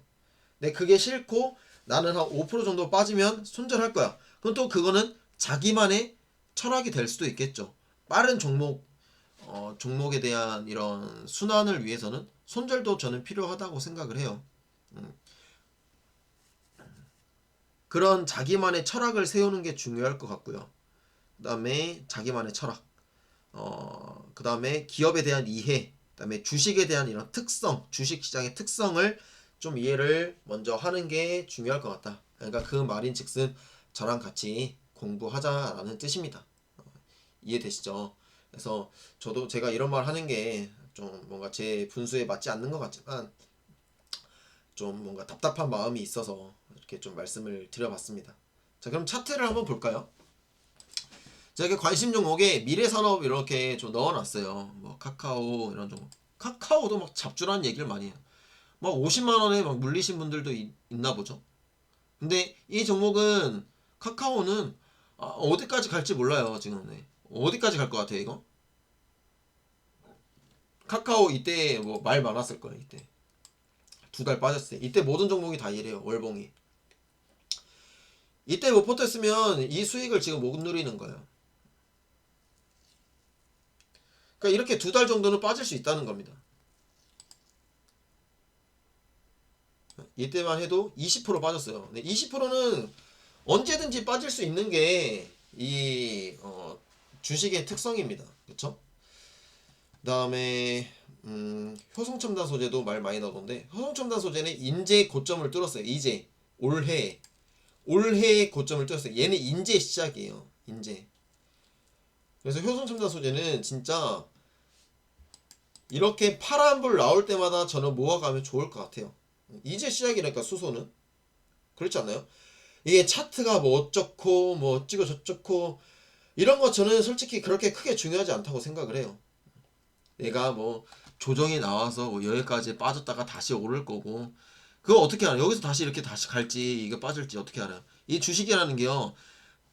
근데 그게 싫고 나는 한 5% 정도 빠지면 손절할 거야. 그럼 또 그거는 자기만의 철학이 될 수도 있겠죠. 빠른 종목에 대한 이런 순환을 위해서는 손절도 저는 필요하다고 생각을 해요. 음, 그런 자기만의 철학을 세우는 게 중요할 것 같고요. 그 다음에 자기만의 철학, 그 다음에 기업에 대한 이해, 그 다음에 주식에 대한 이런 특성, 주식시장의 특성을 좀 이해를 먼저 하는 게 중요할 것 같다. 그러니까 그 말인 즉슨 저랑 같이 공부하자라는 뜻입니다. 이해되시죠? 그래서 저도 제가 이런 말 하는 게 좀 뭔가 제 분수에 맞지 않는 것 같지만 좀 뭔가 답답한 마음이 있어서 이렇게 좀 말씀을 드려봤습니다. 자, 그럼 차트를 한번 볼까요? 제가 관심 종목에 미래산업 이렇게 좀 넣어놨어요. 뭐 카카오 이런 종목. 카카오도 막 잡주라는 얘기를 많이 해요. 막 50만 원에 막 물리신 분들도 있나 보죠. 근데 이 종목은 카카오는 어디까지 갈지 몰라요 지금. 네. 어디까지 갈 것 같아요 이거? 카카오 이때 뭐 말 많았을 거예요 이때. 2달 빠졌어요. 이때 모든 종목이 다 이래요 월봉이. 이때 못 버텼으면 이 수익을 지금 못 누리는 거예요. 그러니까 이렇게 2달 정도는 빠질 수 있다는 겁니다. 이때만 해도 20% 빠졌어요. 20%는 언제든지 빠질 수 있는 게 이 주식의 특성입니다. 그쵸? 그 다음에 효성첨단 소재도 말 많이 나오던데, 효성첨단 소재는 인제 고점을 뚫었어요. 이제 올해의 고점을 뚫었어요. 얘는 인제 시작이에요. 인제. 그래서 효성첨단 소재는 진짜 이렇게 파란불 나올 때마다 저는 모아가면 좋을 것 같아요. 이제 시작이니까 수소는 그렇지 않나요? 이게 차트가 뭐 어쩌고 뭐 어찌고 저쩌고 이런 거 저는 솔직히 그렇게 크게 중요하지 않다고 생각을 해요. 얘가 뭐 조정이 나와서 뭐 여기까지 빠졌다가 다시 오를 거고, 그거 어떻게 알아요? 여기서 다시 이렇게 다시 갈지 이게 빠질지 어떻게 알아요? 이 주식이라는 게요,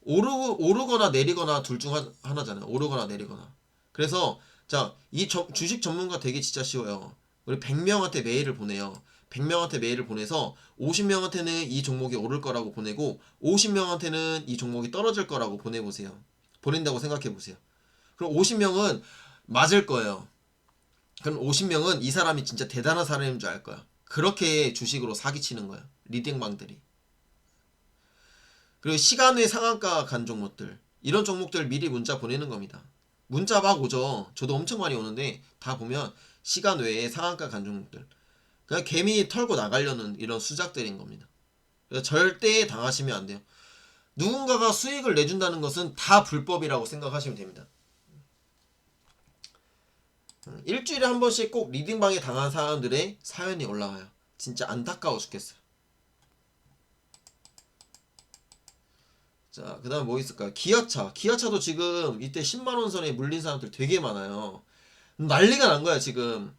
오르거나 내리거나 둘 중 하나잖아요. 오르거나 내리거나. 그래서 자, 이 주식 전문가 되기 진짜 쉬워요. 우리 100명한테 메일을 보내요. 100명한테 메일을 보내서 50명한테는 이 종목이 오를 거라고 보내고 50명한테는 이 종목이 떨어질 거라고 보내보세요. 보낸다고 생각해 보세요. 그럼 50명은 맞을 거예요. 그럼 50명은 이 사람이 진짜 대단한 사람인 줄 알 거야. 그렇게 주식으로 사기치는 거야. 리딩방들이. 그리고 시간 외 상한가 간 종목들, 이런 종목들 미리 문자 보내는 겁니다. 문자 막 오죠. 저도 엄청 많이 오는데 다 보면 시간 외에 상한가 간 종목들, 그냥 개미 털고 나가려는 이런 수작들인 겁니다. 그래서 절대 당하시면 안 돼요. 누군가가 수익을 내준다는 것은 다 불법이라고 생각하시면 됩니다. 일주일에 한 번씩 꼭 리딩방에 당한 사람들의 사연이 올라와요. 진짜 안타까워 죽겠어요. 자, 그 다음 뭐 있을까요? 기아차. 기아차도 지금 이때 10만원 선에 물린 사람들 되게 많아요. 난리가 난 거야, 지금.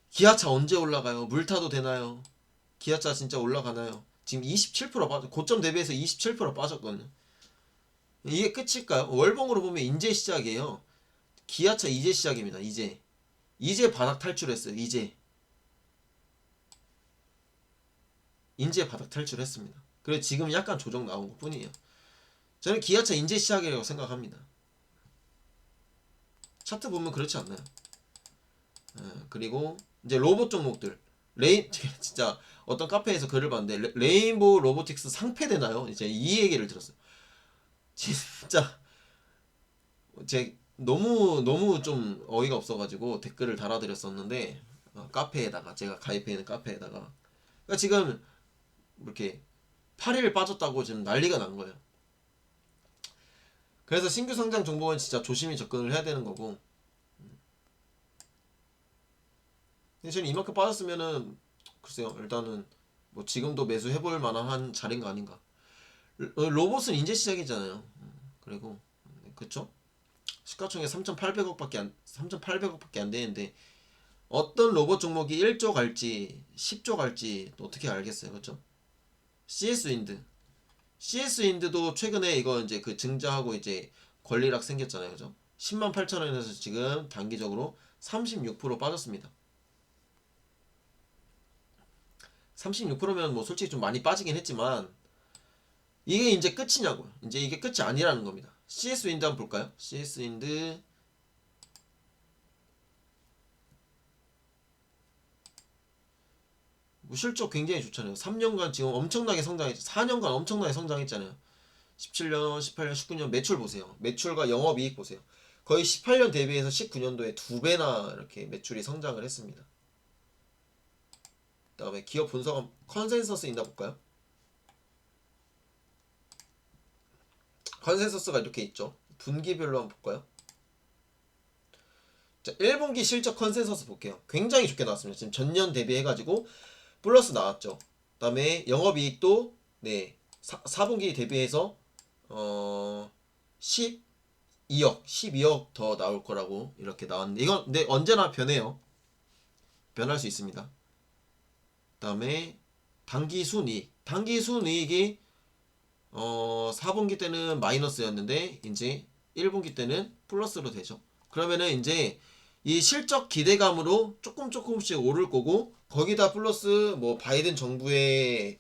기아차 언제 올라가요? 물타도 되나요? 기아차 진짜 올라가나요? 지금 27% 빠져, 고점 대비해서 27% 빠졌거든요. 이게 끝일까요? 월봉으로 보면 이제 시작이에요. 기아차 이제 시작입니다, 이제. 이제 바닥 탈출했어요, 이제. 이제 바닥 탈출했습니다. 그래서 지금 약간 조정 나온 것 뿐이에요. 저는 기아차 이제 시작이라고 생각합니다. 차트 보면 그렇지 않나요? 그리고 이제 로봇 종목들, 진짜 어떤 카페에서 글을 봤는데 레인보우 로보틱스 상패되나요? 이제 이 얘기를 들었어요. 진짜 제 너무 좀 어이가 없어가지고 댓글을 달아드렸었는데 카페에다가 제가 가입해 있는 카페에다가 그러니까 지금 이렇게 8일 빠졌다고 지금 난리가 난 거예요. 그래서 신규 상장 정보는 진짜 조심히 접근을 해야 되는 거고. 근데 저는 이만큼 빠졌으면은 글쎄요 일단은 뭐 지금도 매수해볼 만한 자리인 거 아닌가. 로봇은 이제 시작이잖아요. 그리고 그쵸? 시가총액 3,800억밖에 안 되는데 어떤 로봇 종목이 1조 갈지 10조 갈지 또 어떻게 알겠어요, 그쵸? CS 윈드도 최근에 이거 이제 그 증자하고 이제 권리락 생겼잖아요, 그죠? 10만 8천 원에서 지금 단기적으로 36% 빠졌습니다. 36%면 뭐 솔직히 좀 많이 빠지긴 했지만 이게 이제 끝이냐고요. 이제 이게 끝이 아니라는 겁니다. CS 윈드 한번 볼까요? CS 윈드 뭐 실적 굉장히 좋잖아요. 3년간 지금 엄청나게 성장했죠. 4년간 엄청나게 성장했잖아요. 17년, 18년, 19년 매출 보세요. 매출과 영업이익 보세요. 거의 18년 대비해서 19년도에 2배나 이렇게 매출이 성장을 했습니다. 그 다음에 기업 분석 컨센서스 있나 볼까요? 컨센서스가 이렇게 있죠. 분기별로 한번 볼까요? 자, 1분기 실적 컨센서스 볼게요. 굉장히 좋게 나왔습니다. 지금 전년 대비해가지고 플러스 나왔죠. 그 다음에 영업이익도 네 4분기 대비해서 12억 더 나올 거라고 이렇게 나왔는데 이건 근데 언제나 변해요. 변할 수 있습니다. 그 다음에 단기 순이익이 4분기 때는 마이너스였는데 이제 1분기 때는 플러스로 되죠. 그러면은 이제 이 실적 기대감으로 조금씩 오를 거고 거기다 플러스 뭐 바이든 정부의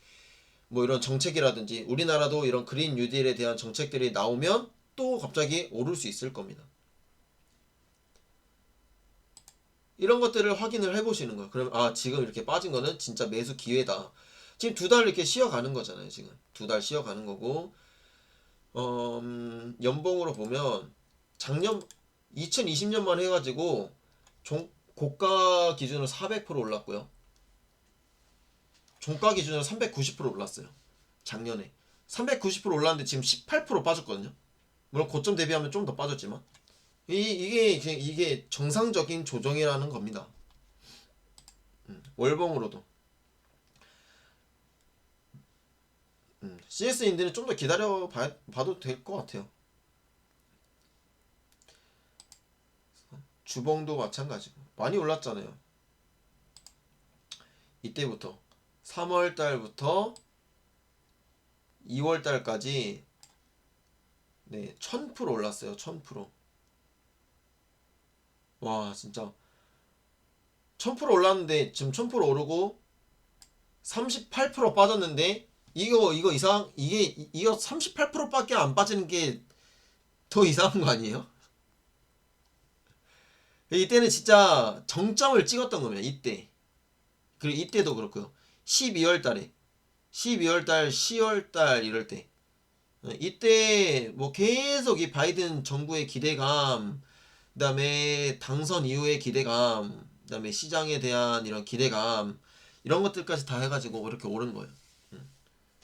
뭐 이런 정책이라든지 우리나라도 이런 그린 뉴딜에 대한 정책들이 나오면 또 갑자기 오를 수 있을 겁니다. 이런 것들을 확인을 해보시는 거예요. 그럼 아 지금 이렇게 빠진 거는 진짜 매수 기회다. 지금 2달 이렇게 쉬어가는 거잖아요. 지금 2달 쉬어가는 거고 연봉으로 보면 작년 2020년만 해가지고 고가 기준으로 400% 올랐고요. 종가 기준으로 390% 올랐어요. 작년에 390% 올랐는데 지금 18% 빠졌거든요. 물론 고점 대비하면 좀 더 빠졌지만 이게 정상적인 조정이라는 겁니다. 월봉으로도 CS 인드는 좀 더 기다려 봐도 될 것 같아요. 주봉도 마찬가지고 많이 올랐잖아요. 이때부터 3월 달부터 2월 달까지 네 1000% 올랐어요. 1000%. 와 진짜 1000% 올랐는데 지금 1000% 오르고 38% 빠졌는데 이거 이상 이거 38%밖에 안 빠지는 게 더 이상한 거 아니에요? 이때는 진짜 정점을 찍었던 겁니다. 이때. 그리고 이때도 그렇고요. 12월 달에 12월 달, 10월 달 이럴 때 이때 뭐 계속 이 바이든 정부의 기대감, 그다음에 당선 이후의 기대감, 그다음에 시장에 대한 이런 기대감 이런 것들까지 다 해가지고 이렇게 오른 거예요.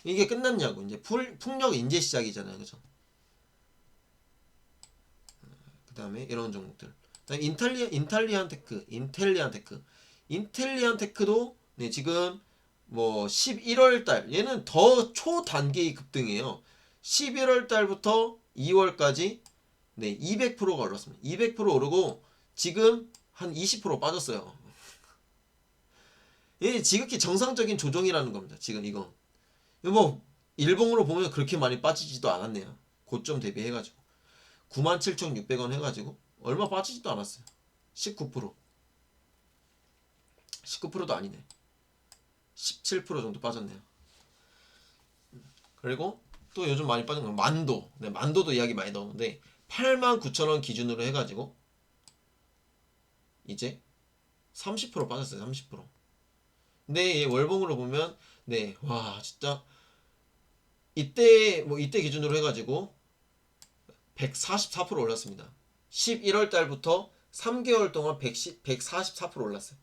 이게 끝났냐고 이제 풍력 이제 시작이잖아요, 그죠? 그다음에 이런 종목들. 그다음에 인텔리안 테크도 네, 지금 뭐 11월 달 얘는 더 초단기 급등이에요. 11월 달부터 2월까지 네, 200%가 올랐습니다. 200% 오르고 지금 한 20% 빠졌어요. 이게 지극히 정상적인 조정이라는 겁니다. 지금 이거. 뭐 일봉으로 보면 그렇게 많이 빠지지도 않았네요. 고점 대비해가지고 97,600원 해가지고 얼마 빠지지도 않았어요. 19% 19%도 아니네. 17% 정도 빠졌네요. 그리고 또 요즘 많이 빠진 건 만도. 네, 만도도 이야기 많이 나오는데 89,000원 기준으로 해가지고 이제 30% 빠졌어요. 30%. 근데 월봉으로 보면 네, 와 진짜 이때 기준으로 해가지고 144% 올랐습니다. 11월 달부터 3개월 동안 144% 올랐어요.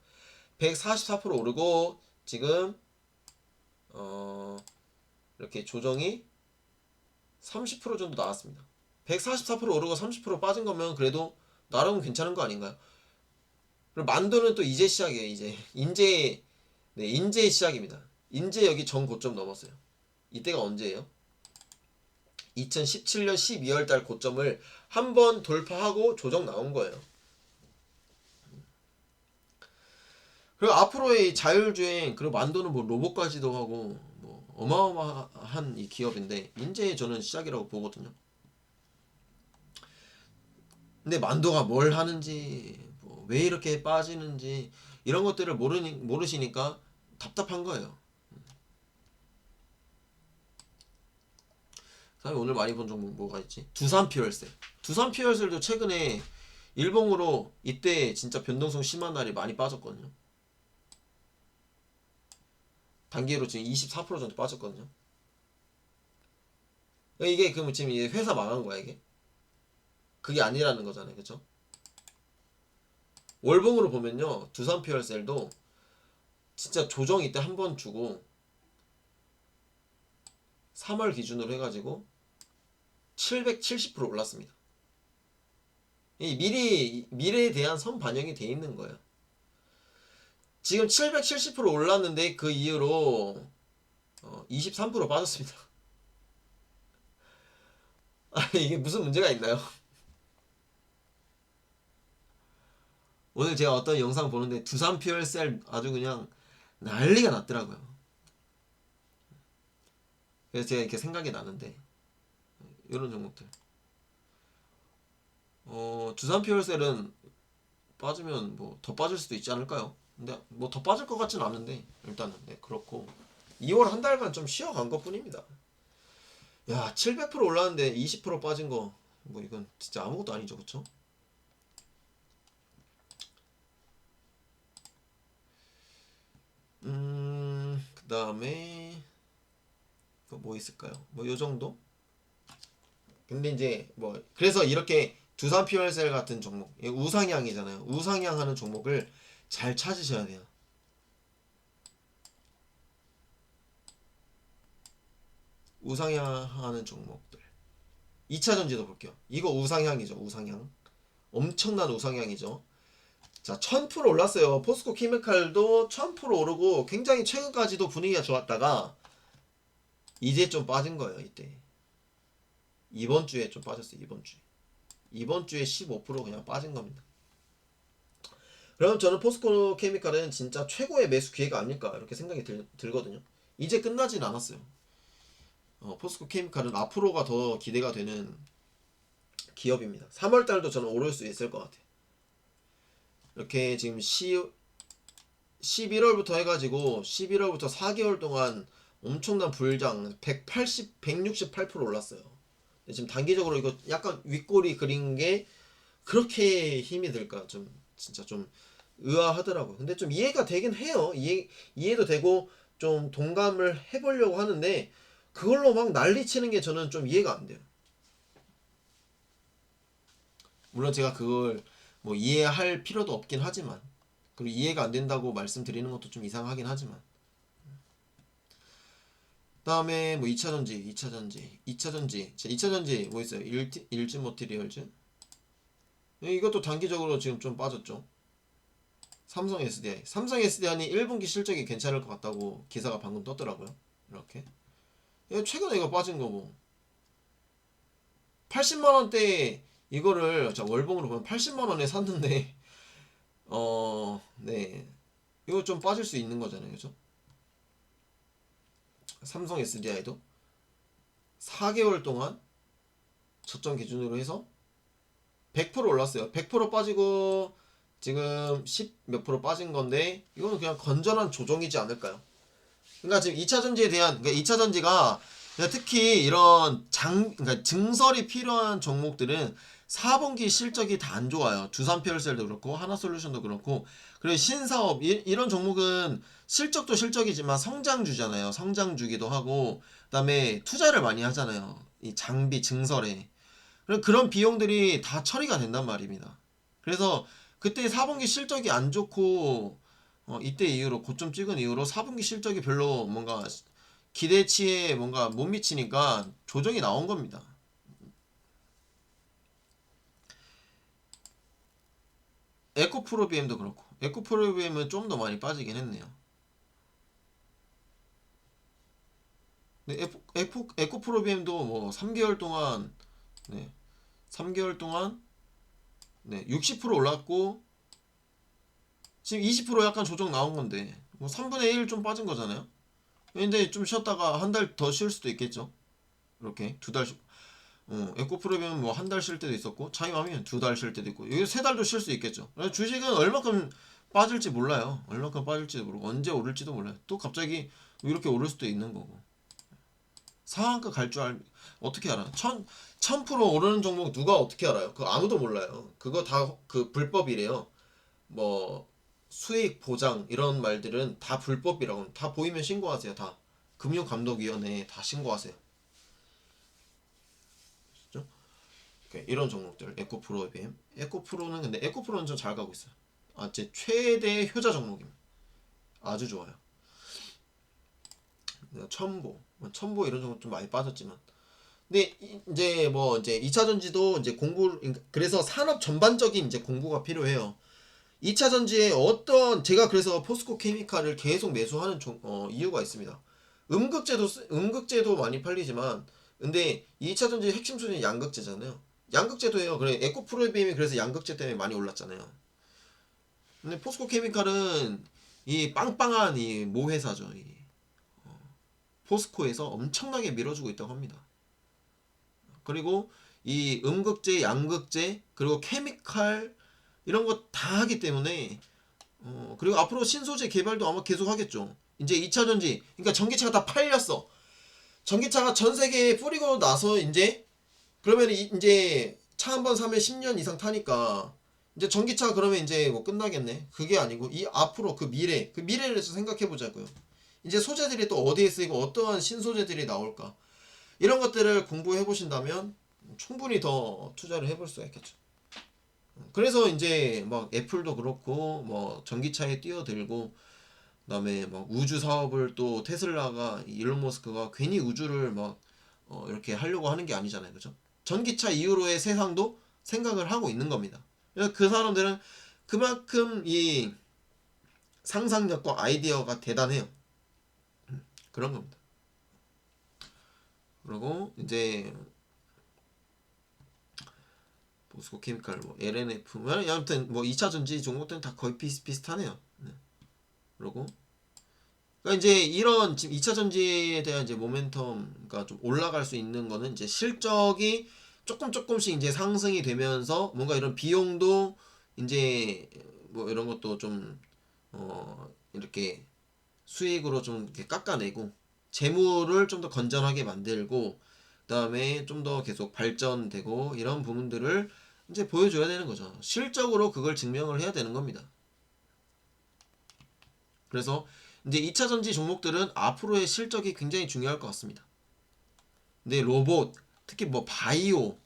144% 오르고 지금 이렇게 조정이 30% 정도 나왔습니다. 144% 오르고 30% 빠진 거면 그래도 나름 괜찮은 거 아닌가요? 그리고 만도는 또 이제 시작이에요. 이제 인제 시작입니다. 인제 여기 전 고점 넘었어요. 이때가 언제예요? 2017년 12월 달 고점을 한번 돌파하고 조정 나온 거예요. 그리고 앞으로의 자율주행, 그리고 만도는 뭐 로봇까지도 하고 뭐 어마어마한 이 기업인데 인제 저는 시작이라고 보거든요. 근데 만도가 뭘 하는지 뭐 왜 이렇게 빠지는지 이런 것들을 모르시니까 답답한 거예요. 그다음에 오늘 많이 본 종목 뭐가 있지? 두산 피얼셀. 두산 피얼셀도 최근에 일봉으로 이때 진짜 변동성 심한 날이 많이 빠졌거든요. 단기로 지금 24% 정도 빠졌거든요. 이게 그럼 지금 이게 회사 망한 거야 이게? 그게 아니라는 거잖아요, 그쵸? 월봉으로 보면요, 두산 피얼셀도 진짜 조정 이때 한 번 주고 3월 기준으로 해가지고 770% 올랐습니다. 이 미래에 대한 선반영이 돼 있는 거예요. 지금 770% 올랐는데 그 이후로 23% 빠졌습니다. 아니 이게 무슨 문제가 있나요? 오늘 제가 어떤 영상 보는데 두산 피얼셀 아주 그냥 난리가 났더라고요. 그래서 제가 이렇게 생각이 나는데 이런 종목들 두산 피얼셀은 빠지면 뭐 더 빠질 수도 있지 않을까요? 근데 뭐 더 빠질 것 같진 않은데 일단은 네, 그렇고 2월 한 달간 좀 쉬어간 것 뿐입니다. 야 700% 올랐는데 20% 빠진 거 뭐 이건 진짜 아무것도 아니죠, 그쵸? 그 다음에 뭐 있을까요? 뭐 요 정도? 근데 이제 뭐 그래서 이렇게 두산 피얼셀 같은 종목 우상향이잖아요. 우상향 하는 종목을 잘 찾으셔야 돼요. 우상향 하는 종목들 2차전지도 볼게요. 이거 우상향이죠. 우상향 엄청난 우상향이죠. 자 1000% 올랐어요. 포스코 케미칼도 1000% 오르고 굉장히 최근까지도 분위기가 좋았다가 이제 좀 빠진 거예요. 이때 이번 주에 좀 빠졌어요. 이번 주에 15% 그냥 빠진 겁니다. 그럼 저는 포스코 케미칼은 진짜 최고의 매수 기회가 아닐까 이렇게 생각이 들거든요. 이제 끝나진 않았어요. 포스코 케미칼은 앞으로가 더 기대가 되는 기업입니다. 3월달도 저는 오를 수 있을 것 같아요. 이렇게 지금 11월부터 해가지고 11월부터 4개월 동안 엄청난 불장 168% 올랐어요. 지금 단기적으로 이거 약간 윗꼬리 그린 게 그렇게 힘이 들까 좀 진짜 좀 의아하더라고요. 근데 좀 이해가 되긴 해요. 이해도 되고 좀 동감을 해보려고 하는데 그걸로 막 난리치는 게 저는 좀 이해가 안 돼요. 물론 제가 그걸 뭐 이해할 필요도 없긴 하지만 그리고 이해가 안 된다고 말씀드리는 것도 좀 이상하긴 하지만 다음에 뭐 2차전지 뭐 있어요? 일진 머티리얼즈 이것도 단기적으로 지금 좀 빠졌죠. 삼성 SDI니 1분기 실적이 괜찮을 것 같다고 기사가 방금 떴더라고요. 이렇게 최근에 이거 빠진 거고 80만원대 이거를 자 월봉으로 보면 80만원에 샀는데 네 이거 좀 빠질 수 있는 거잖아요, 그죠? 삼성 SDI도 4개월 동안 저점 기준으로 해서 100% 올랐어요. 100% 빠지고 지금 10 몇 프로 빠진 건데 이거는 그냥 건전한 조정이지 않을까요? 그러니까 지금 2차전지에 대한 그러니까 2차전지가 특히 이런 그러니까 증설이 필요한 종목들은 4분기 실적이 다 안 좋아요. 두산피얼셀도 그렇고 하나솔루션도 그렇고 그리고 신사업 이런 종목은 실적도 실적이지만 성장주잖아요. 성장주기도 하고 그다음에 투자를 많이 하잖아요. 이 장비 증설에 그런 비용들이 다 처리가 된단 말입니다. 그래서 그때 4분기 실적이 안 좋고 이때 이후로 고점 찍은 이후로 4분기 실적이 별로 뭔가 기대치에 뭔가 못 미치니까 조정이 나온 겁니다. 에코프로비엠도 그렇고 에코프로비엠은 좀 더 많이 빠지긴 했네요. 근데 에코프로비엠도 뭐 3개월 동안 네, 3개월 동안 네, 60% 올랐고 지금 20% 약간 조정 나온 건데 뭐 3분의 1 좀 빠진 거잖아요. 근데 좀 쉬었다가 한 달 더 쉴 수도 있겠죠. 이렇게 두 달씩 에코프로비엠은 뭐 한 달 쉴 때도 있었고 차이맘이면 두 달 쉴 때도 있고 여기 세 달도 쉴 수 있겠죠. 주식은 얼마큼 빠질지 몰라요. 얼마큼 빠질지도 모르고 언제 오를지도 몰라요. 또 갑자기 이렇게 오를 수도 있는 거고. 상한가 갈 줄 어떻게 알아? 1000% 오르는 종목 누가 어떻게 알아요? 그거 아무도 몰라요. 그거 다 그 불법이래요. 뭐 수익 보장 이런 말들은 다 불법이라고. 다 보이면 신고하세요. 다 금융감독위원회에 다 신고하세요. 그죠? 이런 종목들 에코프로비엠 에코프로는 근데 에코프로는 좀 잘 가고 있어요. 제 최대 효자 종목입니다. 아주 좋아요. 첨보 이런 종목 좀 많이 빠졌지만 근데 이제 뭐 이제 2차 전지도 이제 공부 그래서 산업 전반적인 이제 공부가 필요해요. 2차 전지에 어떤 제가 그래서 포스코 케미칼을 계속 매수하는 이유가 있습니다. 음극재도 많이 팔리지만 근데 2차 전지 핵심 소재는 양극재잖아요. 양극재도 해요. 그래 에코프로비엠이 그래서 양극재 때문에 많이 올랐잖아요. 근데 포스코 케미칼은 이 빵빵한 이 모 회사죠. 이 포스코에서 엄청나게 밀어주고 있다고 합니다. 그리고 이 음극재, 양극재, 그리고 케미칼 이런 거 다 하기 때문에 그리고 앞으로 신소재 개발도 아마 계속 하겠죠. 이제 2차 전지, 그러니까 전기차가 다 팔렸어. 전기차가 전 세계에 뿌리고 나서 이제 그러면 이제 차 한 번 사면 10년 이상 타니까 이제 전기차 그러면 이제 뭐 끝나겠네. 그게 아니고 이 앞으로 그 미래를 생각해 보자고요. 이제 소재들이 또 어디에 쓰이고 어떠한 신소재들이 나올까? 이런 것들을 공부해 보신다면 충분히 더 투자를 해볼 수가 있겠죠. 그래서 이제 막 애플도 그렇고 뭐 전기차에 뛰어들고 그다음에 막 우주 사업을 또 테슬라가 일론 머스크가 괜히 우주를 막 이렇게 하려고 하는 게 아니잖아요, 그죠? 전기차 이후로의 세상도 생각을 하고 있는 겁니다. 그래서 그 사람들은 그만큼 이 상상력과 아이디어가 대단해요. 그런 겁니다. 그리고 이제 보스코 케미칼, 뭐 LNF, 뭐 아무튼 뭐 2차 전지 종목들은 다 거의 비슷비슷하네요. 네. 그리고 그러니까 이제 이런 지금 2차 전지에 대한 이제 모멘텀가 좀 올라갈 수 있는 거는 이제 실적이 조금씩 이제 상승이 되면서 뭔가 이런 비용도 이제 뭐 이런 것도 좀 이렇게 수익으로 좀 이렇게 깎아내고 재물을 좀 더 건전하게 만들고 그다음에 좀 더 계속 발전되고 이런 부분들을 이제 보여줘야 되는 거죠. 실적으로 그걸 증명을 해야 되는 겁니다. 그래서 이제 2차 전지 종목들은 앞으로의 실적이 굉장히 중요할 것 같습니다. 근데 로봇, 특히 뭐 바이오,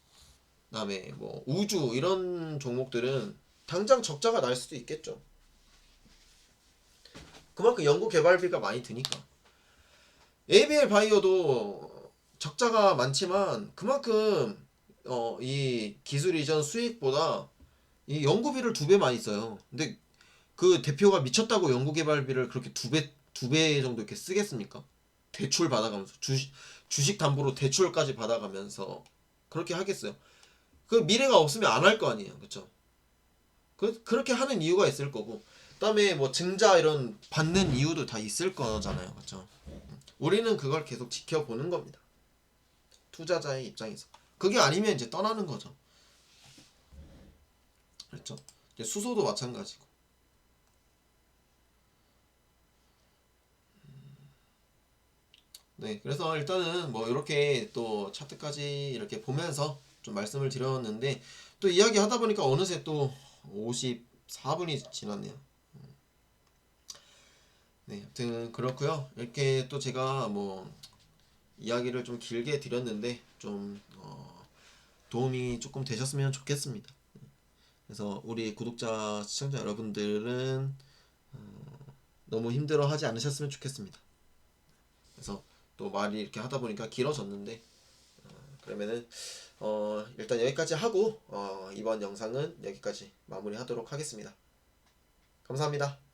그다음에 뭐 우주 이런 종목들은 당장 적자가 날 수도 있겠죠. 그만큼 연구 개발비가 많이 드니까. ABL 바이오도 적자가 많지만 그만큼 이 기술 이전 수익보다 이 연구비를 2배 많이 써요. 근데 그 대표가 미쳤다고 연구개발비를 그렇게 두 배 정도 이렇게 쓰겠습니까? 대출 받아가면서 주식 담보로 대출까지 받아가면서 그렇게 하겠어요. 그 미래가 없으면 안 할 거 아니에요, 그렇죠? 그렇게 하는 이유가 있을 거고, 그다음에 뭐 증자 이런 받는 이유도 다 있을 거잖아요, 그렇죠? 우리는 그걸 계속 지켜보는 겁니다. 투자자의 입장에서 그게 아니면 이제 떠나는 거죠, 그렇죠? 이제 수소도 마찬가지고. 네, 그래서 일단은 뭐 이렇게 또 차트까지 이렇게 보면서 좀 말씀을 드렸는데 또 이야기 하다 보니까 어느새 또 54분이 지났네요. 네, 아무튼 그렇고요. 이렇게 또 제가 뭐 이야기를 좀 길게 드렸는데 좀 도움이 조금 되셨으면 좋겠습니다. 그래서 우리 구독자 시청자 여러분들은 너무 힘들어하지 않으셨으면 좋겠습니다. 그래서 또 말이 이렇게 하다 보니까 길어졌는데 그러면은 일단 여기까지 하고 이번 영상은 여기까지 마무리하도록 하겠습니다. 감사합니다.